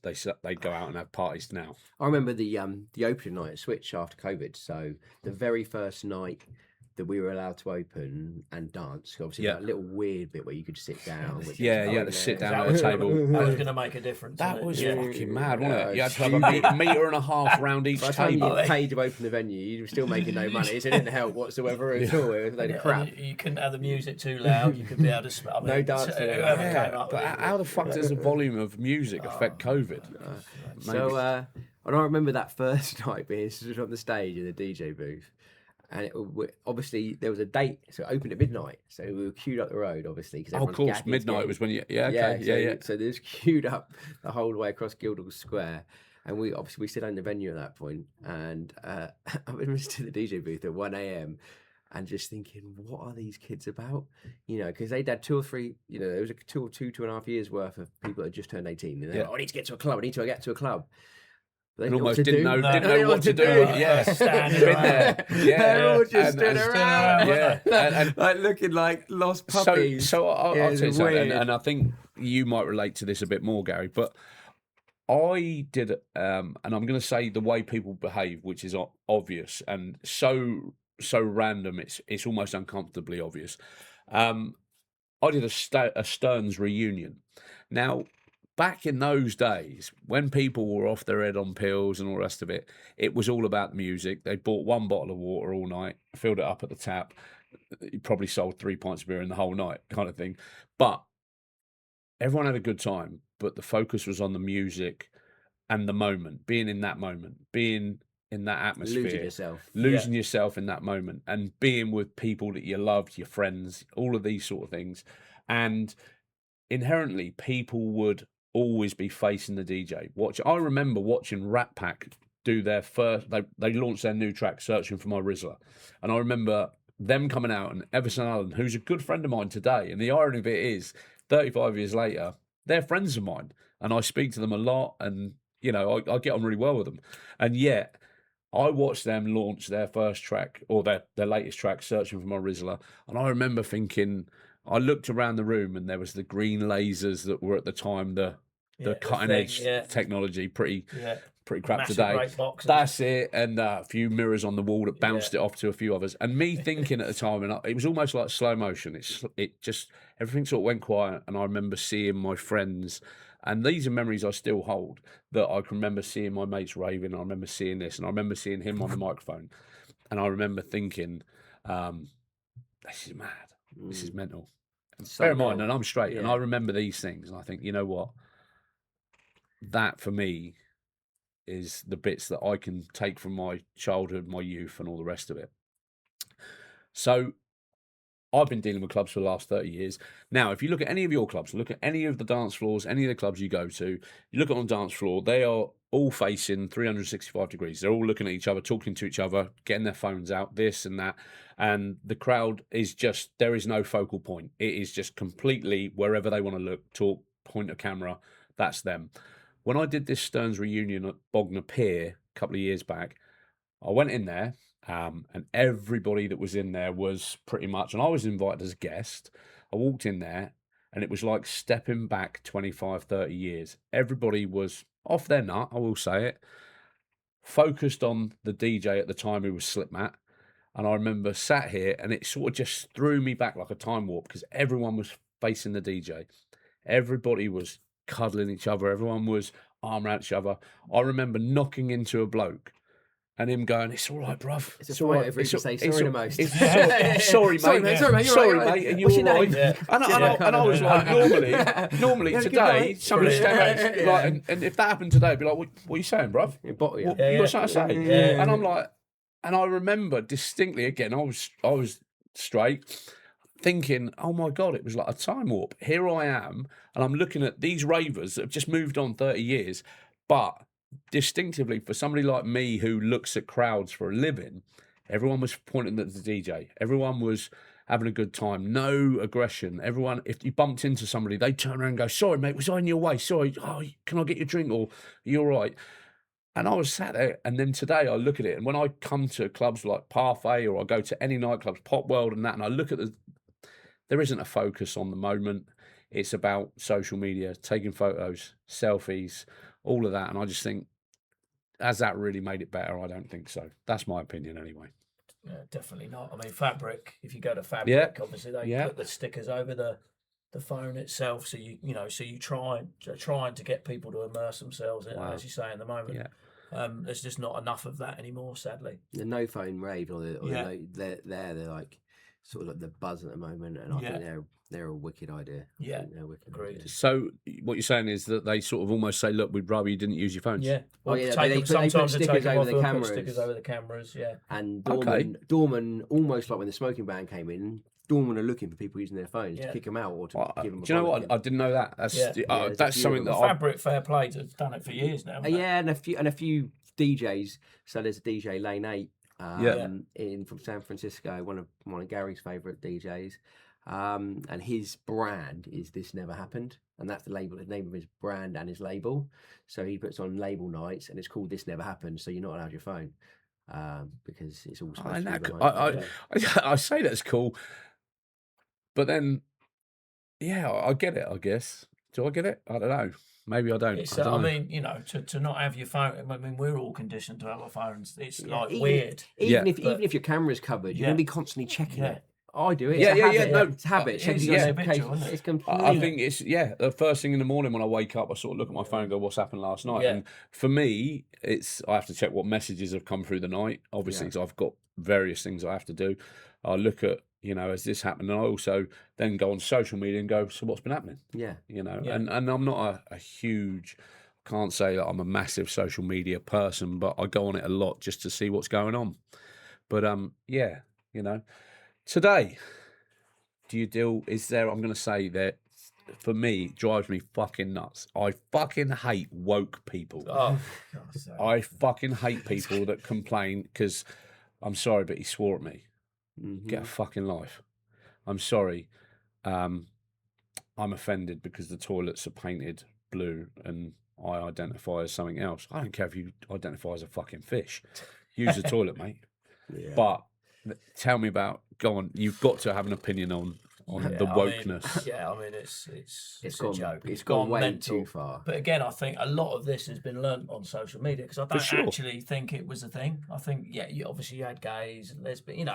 go out and have parties now. I remember the opening night at Switch after COVID. So the very first night that we were allowed to open and dance, obviously that little weird bit where you could sit down. You had to sit down at a table. That was going to make a difference. That was fucking mad, wasn't it? You had to have a metre and a half round each table. You paid to open the venue, you were still making no money, so it didn't help whatsoever at all. It was a load of crap. You couldn't have the music too loud, you could be able to... no dancing. But how the fuck does the volume of music affect COVID? So And I remember that first night being stood on the stage in the DJ booth. And obviously there was a date, so it opened at midnight. So we were queued up the road, obviously. Cause of course, midnight was when you. Yeah, okay, yeah. So there's queued up the whole way across Guildhall Square. And we still owned the venue at that point. And I remember to the DJ booth at 1 a.m. and just thinking, what are these kids about? You know, because they'd had 2 or 3, you know, there was a 2.5 years worth of people that had just turned 18. And they're like, I need to get to a club. I need to get to a club. They almost didn't know what to do. Yeah, Standing been around. there. Yeah, They're all just stood around. around. Yeah, and like looking like lost puppies. So I'll Yeah, tell you it's something, weird. and I think you might relate to this a bit more, Gary. But I did, and I'm going to say the way people behave, which is obvious and so random, it's almost uncomfortably obvious. I did a Stearns reunion. Now, back in those days, when people were off their head on pills and all the rest of it, it was all about the music. They bought 1 bottle of water all night, filled it up at the tap. You probably sold 3 pints of beer in the whole night, kind of thing. But everyone had a good time. But the focus was on the music and the moment, being in that moment, being in that atmosphere, losing yourself in that moment, and being with people that you loved, your friends, all of these sort of things. And inherently, people would always be facing the DJ. I remember watching Rat Pack do their first. They launched their new track, "Searching for My Rizzler," and I remember them coming out, and Everson Allen, who's a good friend of mine today. And the irony of it is, 35 years later, they're friends of mine, and I speak to them a lot, and you know, I get on really well with them. And yet, I watched them launch their first track, or their latest track, "Searching for My Rizzler," and I remember thinking, I looked around the room, and there was the green lasers that were at the time the cutting edge technology, pretty crap Massive today. great boxes. That's it, and a few mirrors on the wall that bounced it off to a few others. And me thinking at the time, and it was almost like slow motion. It just everything sort of went quiet, and I remember seeing my friends. And these are memories I still hold, that I can remember seeing my mates raving. I remember seeing this, and I remember seeing him on the microphone. And I remember thinking, this is mad. This is mental. So bear in mind, cool. and I'm straight, Yeah. and I remember these things, and I think, you know what? That, for me, is the bits that I can take from my childhood, my youth, and all the rest of it. So I've been dealing with clubs for the last 30 years. Now, if you look at any of your clubs, look at any of the dance floors, any of the clubs you go to, you look at on the dance floor, they are all facing 365 degrees. They're all looking at each other, talking to each other, getting their phones out, this and that. And the crowd is just, there is no focal point. It is just completely wherever they want to look, talk, point a camera, that's them. When I did this Stearns reunion at Bognor Pier a couple of years back, I went in there, and everybody that was in there was pretty much, and I was invited as a guest. I walked in there, and it was like stepping back 25, 30 years. Everybody was off their nut, I will say it, focused on the DJ at the time, who was Slipmatt. And I remember sat here, and it sort of just threw me back like a time warp, because everyone was facing the DJ. Everybody was cuddling each other. Everyone was arm around each other. I remember knocking into a bloke and him going, "It's all right, bruv. It's all right. Everybody say sorry the most. Sorry, mate. Sorry, mate. And you What's all your right?" name? And I was like, normally Yeah, good today, night. somebody stand around, Yeah. like, and if that happened today, I'd be like, "What are you saying, bruv? You bottle you. What you got something to say?" Yeah. And I'm like, and I remember distinctly, again, I was straight, thinking, oh my God, it was like a time warp. Here I am, and I'm looking at these ravers that have just moved on 30 years, but distinctively for somebody like me who looks at crowds for a living, everyone was pointing at the DJ. Everyone was having a good time. No aggression. Everyone, if you bumped into somebody, they turn around and go, "Sorry, mate, was I in your way? Sorry, can I get you a drink?" Or, "Are you all right?" And I was sat there, and then today I look at it, and when I come to clubs like Parfait, or I go to any nightclubs, Pop World and that, and I look at there isn't a focus on the moment. It's about social media, taking photos, selfies, all of that. And I just think, has that really made it better? I don't think so. That's my opinion anyway. Yeah, definitely not. I mean, Fabric, if you go to Fabric, obviously they put the stickers over the phone itself, so you trying to get people to immerse themselves in it, as you say, in the moment. Yeah. There's just not enough of that anymore, sadly. The no phone rave, or they're like sort of like the buzz at the moment, and I think they're They're a wicked idea. I Yeah, think they're a wicked agreed. idea. So what you're saying is that they sort of almost say, "Look, we'd rather you didn't use your phones." Yeah. Oh, yeah, Take they them, put sometimes they stickers take them over off the and put cameras. stickers over the cameras. Yeah. And Okay. Dorman, almost like when the smoking ban came in, Dorman are looking for people using their phones to Yeah. kick them out or to Well, give them a do you know what? bollocking. I didn't know that. That's Yeah. Yeah, there's a that's few something of that them. I. Fabric Fair Play have done it for years now. haven't they? Yeah, and a few DJs. So there's a DJ Lane 8 in from San Francisco, one of Gary's favourite DJs. And his brand is This Never Happened, and that's the name of his brand and his label. So he puts on label nights, and it's called This Never Happened. So you're not allowed your phone because it's all supposed to be behind. I say that's cool, but then, yeah, I get it. I guess. Do I get it? I don't know. Maybe I don't. It's, I don't know. mean, you know, to not have your phone. I mean, we're all conditioned to have our phones. It's Yeah, like even- weird. Even but- if your camera's covered, you're Yeah. going to be constantly checking Yeah. it. I do it. Yeah, It's a yeah, habit. no, It's a habit. it Checking is, your yeah. notifications. It's It's I completely. think it's the first thing in the morning when I wake up, I sort of look at my phone and go, "What's happened last night?" Yeah. And for me, I have to check what messages have come through the night. Obviously, Yeah. 'cause I've got various things I have to do. I look at, has this happened? And I also then go on social media and go, "So what's been happening?" Yeah. And Yeah. I'm not a huge. Can't say that I'm a massive social media person, but I go on it a lot just to see what's going on. But today. Do you deal? Is there? I'm going to say that for me, it drives me fucking nuts. I fucking hate woke people. Oh, God's sake. I fucking hate people that complain because I'm sorry, but he swore at me. Mhm. Get a fucking life. I'm sorry. I'm offended because the toilets are painted blue and I identify as something else. I don't care if you identify as a fucking fish. Use the toilet, mate. Yeah. But tell me about. Go on. You've got to have an opinion on Yeah, the I mean, wokeness. it's gone, a joke. It's gone way mental. too far. But again, I think a lot of this has been learnt on social media because I don't sure. actually think it was a thing. I think, obviously you had gays and lesbians,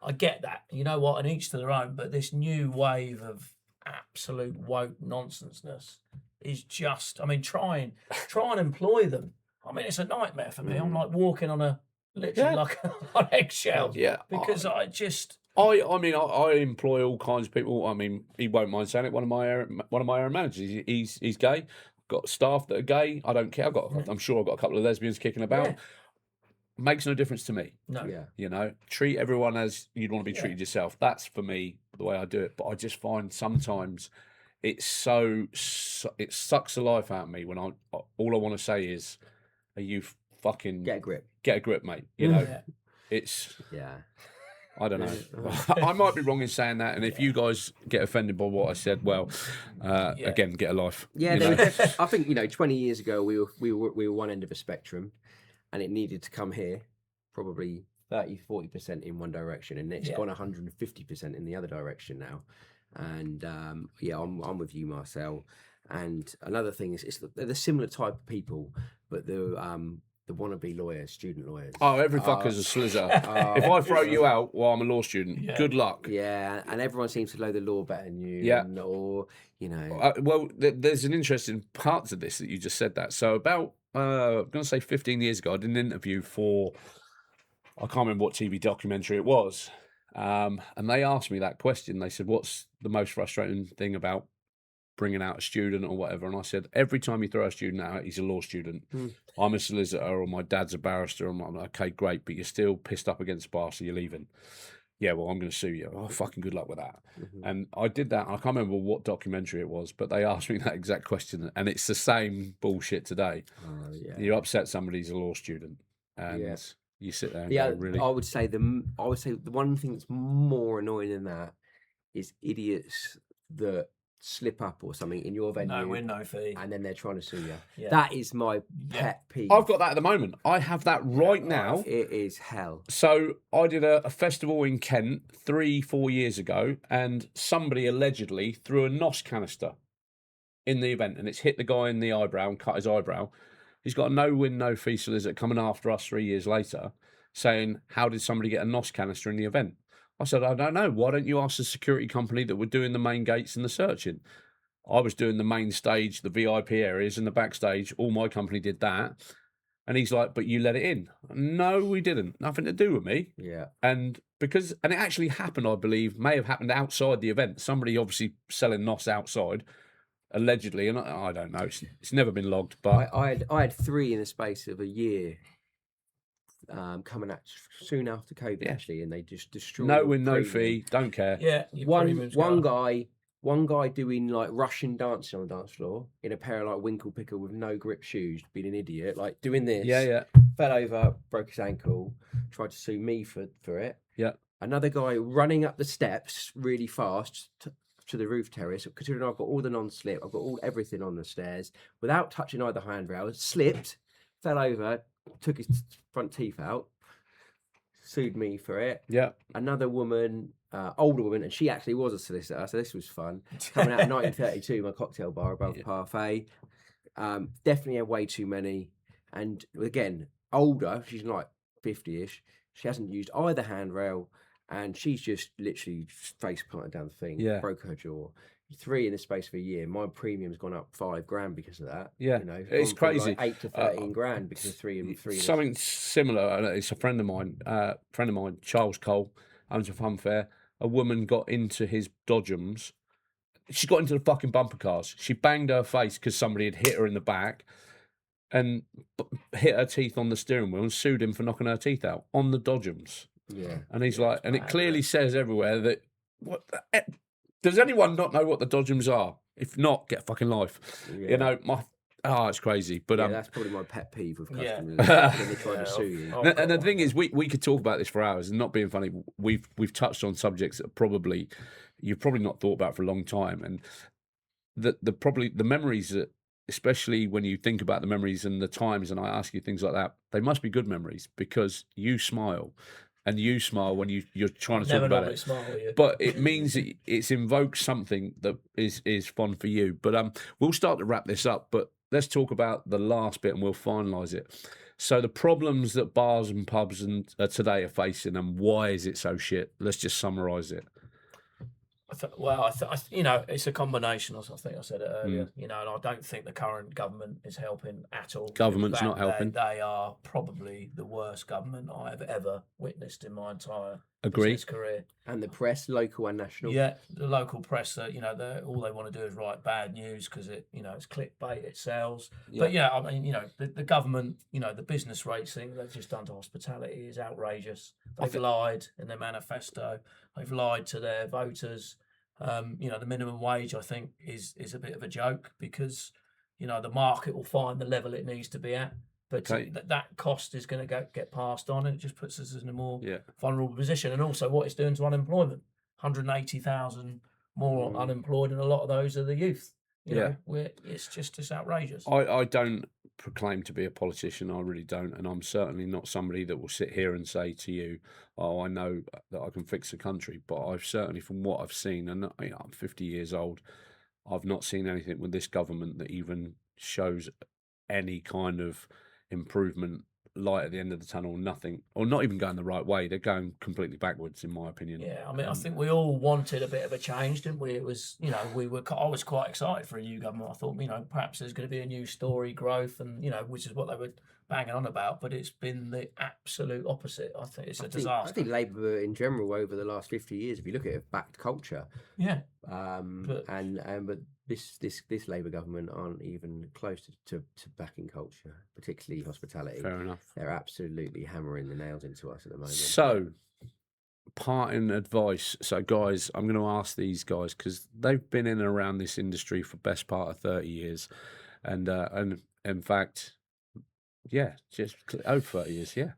I get that. You know what? And each to their own. But this new wave of absolute woke nonsenseness is just, try and employ them. I mean, it's a nightmare for me. I'm like walking on literally like on eggshells. Yeah, Because I just... I employ all kinds of people. I mean, he won't mind saying it. One of my area managers, he's gay. Got staff that are gay. I don't care. I'm sure I've got a couple of lesbians kicking about. Yeah. Makes no difference to me. No. Yeah. Treat everyone as you'd want to be treated yourself. That's for me the way I do it. But I just find sometimes it's it sucks the life out of me when all I want to say is, "Are you fucking Get a grip. get a grip, mate?" Yeah. It's. Yeah. I don't know. I might be wrong in saying that, and if you guys get offended by what I said, well, again, get a life. Yeah, you know? I think 20 years ago we were one end of a spectrum, and it needed to come here, probably 30-40% in one direction, and it's gone 150% in the other direction now. And I'm with you, Marcel. And another thing is, they're the similar type of people, but the wannabe lawyers, student lawyers. Oh, every fucker's a slizzer. If I throw you out while I'm a law student, good luck. Yeah, and everyone seems to know the law better than you. Yeah. Or There's an interesting part to this that you just said that. So about, I'm going to say 15 years ago, I did an interview for, I can't remember what TV documentary it was. And they asked me that question. They said, "What's the most frustrating thing about bringing out a student or whatever?" And I said, "Every time you throw a student out, he's a law student. I'm a solicitor or my dad's a barrister." I'm like, "Okay, great, but you're still pissed up against the bar, so you're leaving." "Yeah, well, I'm going to sue you." "Oh, fucking good luck with that." And I did that. I can't remember what documentary it was, but they asked me that exact question, and it's the same bullshit today. You upset somebody who's a law student, and you sit there and go, "Really?" I would say the one thing that's more annoying than that is idiots that slip up or something in your venue. No win, no fee. And then they're trying to sue you. Yeah. That is my pet peeve. I've got that at the moment. I have that right now. It is hell. So I did a festival in Kent 3-4 years ago, and somebody allegedly threw a NOS canister in the event, and it's hit the guy in the eyebrow and cut his eyebrow. He's got a no win, no fee solicitor coming after us 3 years later, saying, "How did somebody get a NOS canister in the event?" I said, "I don't know. Why don't you ask the security company that were doing the main gates and the searching?" I was doing the main stage, the VIP areas, and the backstage. All my company did that. And he's like, but you let it in. No, we didn't. Nothing to do with me. Yeah. And it actually happened, I believe, may have happened outside the event. Somebody obviously selling NOS outside, allegedly. And I don't know. It's never been logged. But I had 3 in the space of a year. Coming out soon after COVID, actually, and they just destroyed. no win, no premium. fee. Don't care. Yeah, One guy doing like Russian dancing on the dance floor in a pair of like winkle picker with no grip shoes, being an idiot, like doing this. Yeah. Fell over, broke his ankle, tried to sue me for it. Yeah. Another guy running up the steps really fast to the roof terrace, considering I've got all the non-slip, I've got everything on the stairs, without touching either handrail, slipped, fell over, took his front teeth out, sued me for it. Yeah. Another woman, older woman, and she actually was a solicitor, so this was fun. Coming out of 1932, my cocktail bar above the Parfait. Definitely had way too many. And again, older, she's like 50-ish. She hasn't used either handrail, and she's just literally face planted down the thing. Yeah. Broke her jaw. 3 in the space of a year. My premium's gone up $5,000 because of that. Yeah, you know, it's gone from, crazy. Like 8 to 13 grand because of 3 and 3. Something similar. It's a friend of mine, Charles Cole, owns a fun fair. A woman got into his Dodgems. She got into the fucking bumper cars. She banged her face because somebody had hit her in the back and hit her teeth on the steering wheel and sued him for knocking her teeth out on the Dodgems. Yeah. And he's like, and it clearly says everywhere that does anyone not know what the Dodgems are? If not, get a fucking life. Yeah. You know, it's crazy. But that's probably my pet peeve with Yeah. customers when they try to sue you. and the thing is, we could talk about this for hours, and not being funny, we've touched on subjects that you've probably not thought about for a long time, and the memories that, especially when you think about the memories and the times, and I ask you things like that, they must be good memories because you smile. And you smile when you're trying to talk about it. Smile, yeah. But it means it's invoked something that is fun for you. But we'll start to wrap this up. But let's talk about the last bit and we'll finalise it. So the problems that bars and pubs today are facing, and why is it so shit? Let's just summarise it. You know, it's a combination. I think I said it earlier. You know, and I don't think the current government is helping at all. Government's In fact, not helping. They are probably the worst government I have ever witnessed in my entire Agree. business career. And the press, local and national. Yeah, the local press, you know, all they want to do is write bad news because it's clickbait, it sells. Yeah. But yeah, I mean, you know, the government, you know, the business rates thing they've just done to hospitality is outrageous. They've lied in their manifesto. They've lied to their voters. You know, the minimum wage, I think, is a bit of a joke because, you know, the market will find the level it needs to be at. But that cost is going to get passed on, and it just puts us in a more vulnerable position. And also what it's doing to unemployment. 180,000 more unemployed, and a lot of those are the youth. You know, it's outrageous. I don't proclaim to be a politician. I really don't. And I'm certainly not somebody that will sit here and say to you, oh, I know that I can fix the country. But I've certainly, from what I've seen, and I'm 50 years old, I've not seen anything with this government that even shows any kind of improvement, light at the end of the tunnel, nothing, or not even going the right way. They're going completely backwards, in my opinion. Yeah, I mean, I think we all wanted a bit of a change, didn't we? It was, you know, I was quite excited for a new government. I thought, you know, perhaps there's going to be a new story, growth, and, you know, which is what they were banging on about, but it's been the absolute opposite. I think it's a disaster. I think Labour in general over the last 50 years, if you look at it, backed culture. Yeah. But this Labour government aren't even close to backing culture, particularly hospitality. Fair enough. They're absolutely hammering the nails into us at the moment. So, parting advice. So, guys, I'm going to ask these guys because they've been in and around this industry for best part of 30 years, and in fact, just over 30 years, yeah.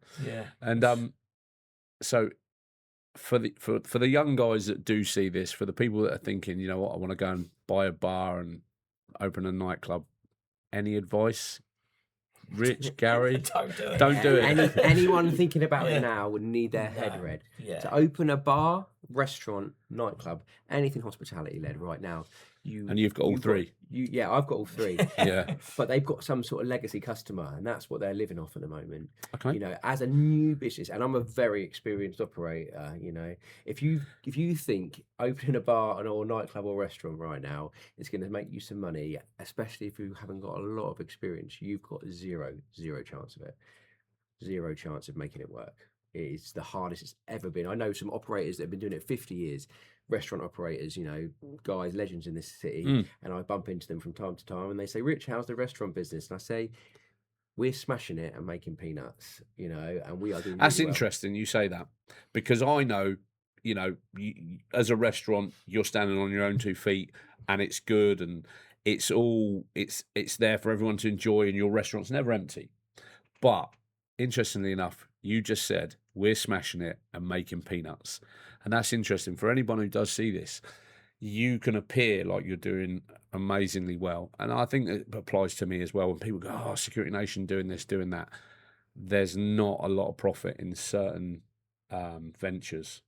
And so. For the young guys that do see this, for the people that are thinking, you know what, I want to go and buy a bar and open a nightclub, any advice? Rich, Gary? Don't do it. Anyone thinking about it now would need their head read. Yeah. To open a bar, restaurant, nightclub, anything hospitality led right now, And you've got all three. Yeah, I've got all three. Yeah. But they've got some sort of legacy customer, and that's what they're living off at the moment. Okay. You know, as a new business, and I'm a very experienced operator. You know, if you think opening a bar or nightclub or restaurant right now is going to make you some money, especially if you haven't got a lot of experience, you've got zero chance of it. Zero chance of making it work. It's the hardest it's ever been. I know some operators that have been doing it 50 years. Restaurant operators, you know, guys, legends in this city, and I bump into them from time to time, and they say, "Rich, how's the restaurant business?" And I say, "We're smashing it and making peanuts, you know, and we are doing." That's really well." interesting you say that, because I know, you know, as a restaurant, you're standing on your own 2 feet, and it's good, and it's there for everyone to enjoy, and your restaurant's never empty. But interestingly enough, you just said we're smashing it and making peanuts. And that's interesting. For anyone who does see this, you can appear like you're doing amazingly well. And I think it applies to me as well. When people go, "Oh, Security Nation doing this, doing that," there's not a lot of profit in certain ventures.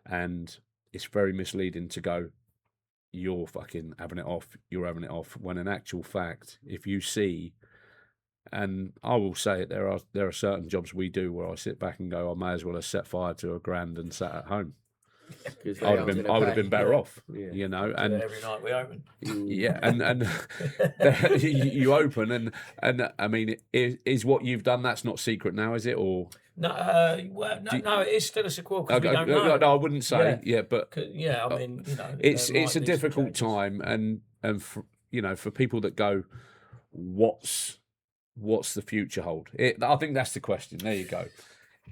And it's very misleading to go, "You're fucking having it off, you're having it off." When in actual fact, if you see, and I will say it, there are certain jobs we do where I sit back and go, I may as well have set fire to $1,000 and sat at home. I would have been better off, you know. And every night we open. Yeah, and you open, and I mean, is what you've done, that's not secret now, is it? Or no, no, it is still a sequel because we don't know. No, I wouldn't say. Yeah, but yeah, I mean, you know, it's a difficult time, and for, you know, for people that go, what's the future hold? I think that's the question. There you go.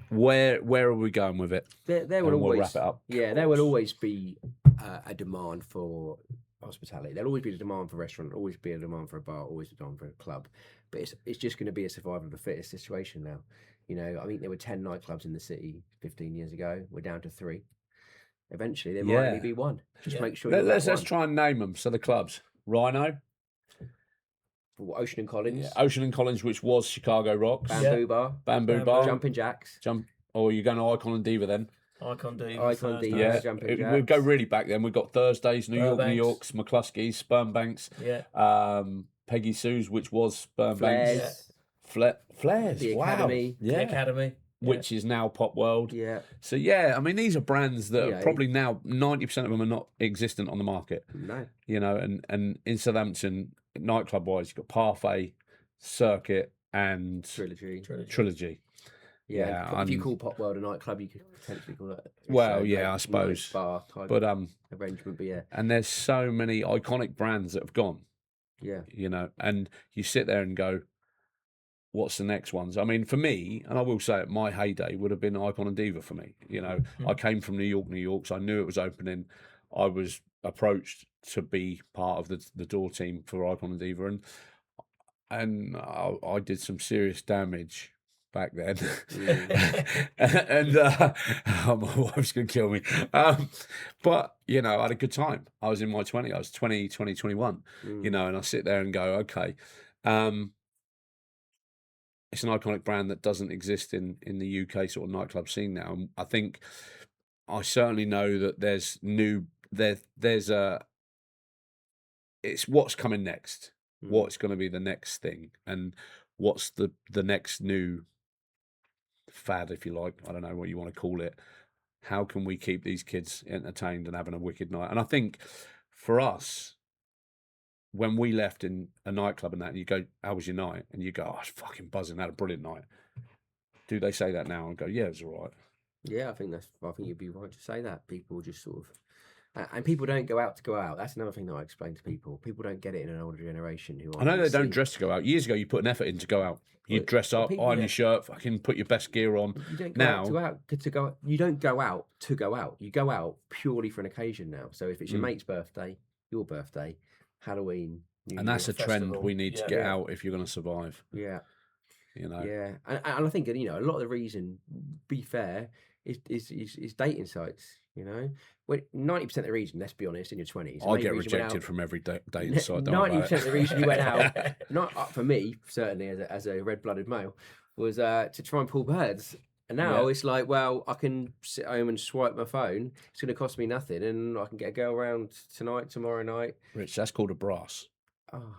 Where are we going with it? There will always, we'll wrap it up. Yeah, there will always be a demand for hospitality. There'll always be a demand for a restaurant, always be a demand for a bar, always a demand for a club. But it's just going to be a survival of the fittest situation now. You know, I think there were 10 nightclubs in the city 15 years ago. We're down to 3. Eventually, there might only be 1. Just make sure. Let's try and name them. So the clubs: Rhino, Ocean and Collins. Yeah, Ocean and Collins, which was Chicago Rocks. Bamboo Bar. Jumping Jacks. Or you're going to Icon and Diva then? Icon Diva. Icon Diva. Yeah. Jumping Jacks. We'll go really back then. We've got Thursdays, New York's, McCluskey's, Spermbanks. Yeah. Peggy Sue's, which was Spermbanks. Flares. The wow. Academy. Yeah. The Academy. Which is now Pop World. Yeah. So, yeah, I mean, these are brands that are probably now 90% of them are not existent on the market. No. You know, and in Southampton, nightclub-wise, you've got Parfait, Circuit, and Trilogy. Yeah, if you call Pop World a nightclub, you could potentially call it. I suppose. Bar type but arrangement, but yeah. And there's so many iconic brands that have gone. Yeah. You know, and you sit there and go, what's the next ones? I mean, for me, and I will say it, my heyday would have been Icon and Diva for me. You know, I came from New York, so I knew it was opening. I was approached to be part of the door team for Icon and Diva, and I did some serious damage back then. And my wife's going to kill me. But, you know, I had a good time. I was in my 20s. I was 21, you know, and I sit there and go, okay, it's an iconic brand that doesn't exist in the UK sort of nightclub scene now. And I think I certainly know that there's it's what's coming next, what's going to be the next thing, and what's the next new fad, if you like. I don't know what you want to call it. How can we keep these kids entertained and having a wicked night? And I think for us, when we left in a nightclub and that, and you go, how was your night? And you go, oh, I was fucking buzzing, had a brilliant night. Do they say that now and go, yeah, it was all right? Yeah, I think you'd be right to say that. People just sort of, and people don't go out to go out. That's another thing that I explain to people. People don't get it in an older generation who I know they don't dress to go out. Years ago, you put an effort in to go out. You dress up, iron your shirt, fucking put your best gear on. You don't go out to go out. You don't go out to go out. You go out purely for an occasion now. So if it's your mate's birthday, your birthday, Halloween, and that's a trend we need to get out if you're going to survive. Yeah. You know. Yeah, and I think, you know, a lot of the reason, be fair, is dating sites. You know, 90% of the reason, let's be honest, in your 20s, I get rejected from every dating site. 90% of the reason you went out, not for me certainly as a red-blooded male, was to try and pull birds. And now Yeah. it's like, well, I can sit home and swipe my phone. It's going to cost me nothing, and I can get a girl around tonight, tomorrow night. Rich, that's called a brass. Oh.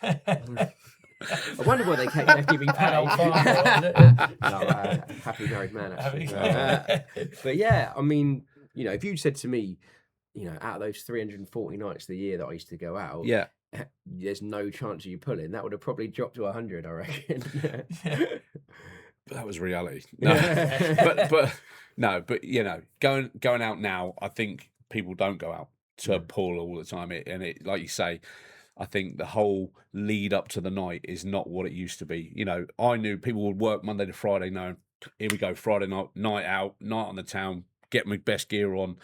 I wonder why they keep me An old paid. farmer, isn't it? No, happy married man, actually. Happy- But yeah, I mean, if you said to me, out of those 340 nights of the year that I used to go out, Yeah. there's no chance of you pulling, that would have probably dropped to 100, I reckon. That was reality. No, but going out now, I think people don't go out to pull all the time. It, like you say, I think the whole lead up to the night is not what it used to be. I knew people would work Monday to Friday. Knowing, here we go, Friday night out, night on the town, get my best gear on,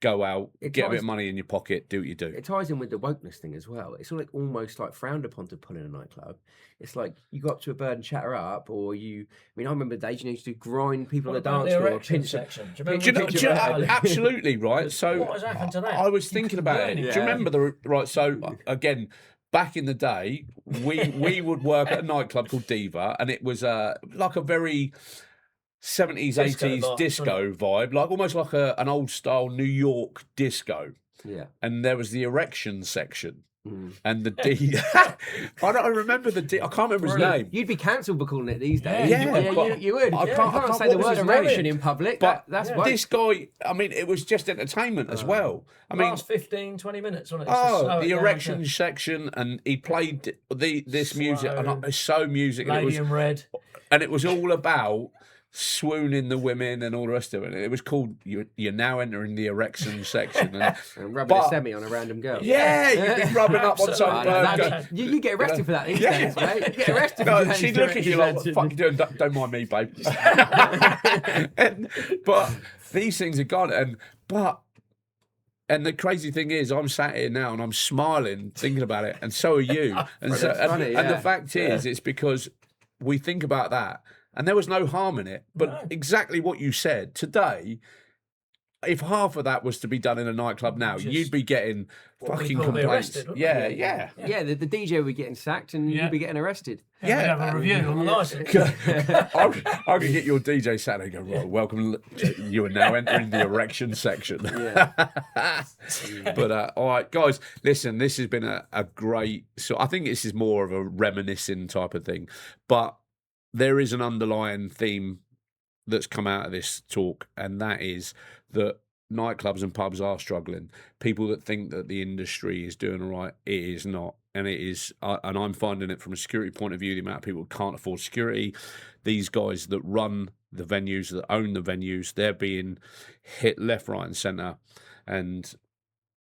go out, get a bit of money in your pocket, do what you do. It ties in with the wokeness thing as well. It's almost like frowned upon to pull in a nightclub. It's like you go up to a bird and chat her up, or I remember the days you used to grind people on What the about dance the floor. erection section? Do you remember Do you know, we talked about that? absolutely right. So What has happened to that? I was You thinking couldn't do about it. anything. Do you remember the right? So again, back in the day, we would work at a nightclub called Diva, and it was like a very 70s, Disco 80s vibe, disco vibe, like almost like an old style New York disco. Yeah. And there was the erection section. Mm. And the D, I remember the D. I can't remember his name. You'd be cancelled for calling it these days. Yeah, you would. I You can't say the what was word his name? erection in public. But That's yeah. woke. this guy, I mean, it was just entertainment as well. I mean, Last 15, 20 minutes, wasn't it? Just to slow oh, it the down erection to section, and he played this music, and Slow. it's so music, and Lady in Red. it was all about swooning the women and all the rest of it. It was called "You're now entering the erection section." And, And rubbing but- a semi on a random girl. yeah, you'd be rubbing up on some. You get arrested for that these Yeah. days, mate. You get arrested No, for that. she'd look at you like, "What the fuck you doing? Don't mind me, babe." But these things are gone, and the crazy thing is, I'm sat here now and I'm smiling thinking about it, and so are you. And so, It's and, funny, and the yeah. fact is, it's because we think about that, and there was no harm in it. But No. exactly what you said today. If half of that was to be done in a nightclub now, Just you'd be getting what we fucking call the complaints. arrested, wouldn't Yeah, we? yeah. Yeah, the DJ would be getting sacked and Yeah. you'd be getting arrested. Yeah, we'd have a review on the license. I could get your DJ sat there and go, right, welcome, you are now entering the erection section. Yeah. But all right, guys, listen, this has been a great, so I think this is more of a reminiscing type of thing, but there is an underlying theme that's come out of this talk, and that is that nightclubs and pubs are struggling. People that think that the industry is doing all right, it is not. And it is, and I'm finding it from a security point of view, the amount of people who can't afford security, these guys that run the venues, that own the venues, they're being hit left, right, and centre. And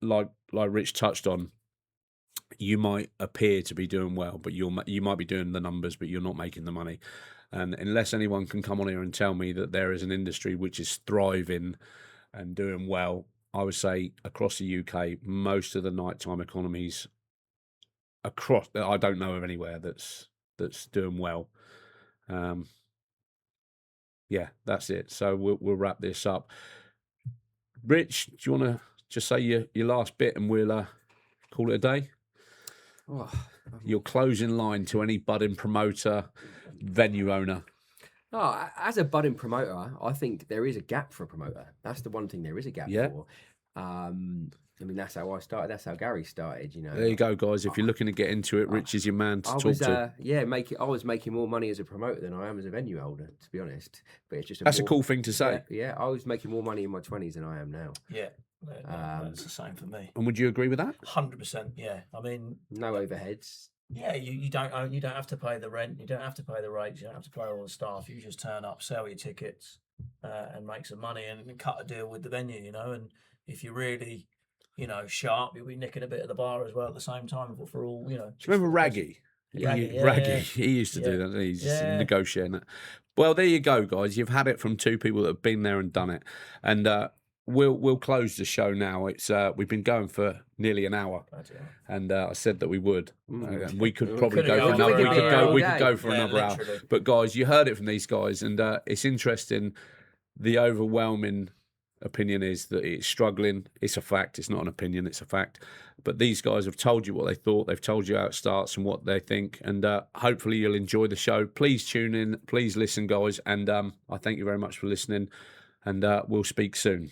like Rich touched on, you might appear to be doing well, but you might be doing the numbers, but you're not making the money. And unless anyone can come on here and tell me that there is an industry which is thriving and doing well, I would say across the UK, most of the nighttime economies across, I don't know of anywhere that's doing well. Yeah, that's it. So we'll wrap this up. Rich, do you want to just say your last bit and we'll call it a day? Oh, Your closing line to any budding promoter, venue owner. Oh, as a budding promoter, I think there is a gap for a promoter. That's the one thing there is a gap Yeah. for. I mean, that's how I started. That's how Gary started. There you go, guys. If you're looking to get into it, Rich is your man to I talk was, to. I was making more money as a promoter than I am as a venue holder, to be honest. But it's just That's a more- cool thing to say. Yeah, I was making more money in my 20s than I am now. Yeah, that's the same for me. And would you agree with that? 100%. Yeah, I mean, No overheads. yeah, you don't own, you don't have to pay the rent, you don't have to pay the rates, you don't have to pay all the staff. You just turn up, sell your tickets, and make some money and cut a deal with the venue. And if you're really, sharp, you'll be nicking a bit at the bar as well at the same time for all. Do you remember Raggy? Raggy, yeah, Raggy. yeah. He used to do that. He's just Yeah. negotiating it. Well, there you go, guys. You've had it from two people that have been there and done it. And we'll close the show now. It's we've been going for nearly an hour, Bloody hell. and I said that we would. Mm. We could We probably could've go for gone another. for We could another go. hour. We could go for Yeah, another hour. literally. But guys, you heard it from these guys, and it's interesting. The overwhelming opinion is that it's struggling. It's a fact. It's not an opinion. It's a fact. But these guys have told you what they thought. They've told you how it starts and what they think. And hopefully you'll enjoy the show. Please tune in. Please listen, guys. And I thank you very much for listening. And we'll speak soon.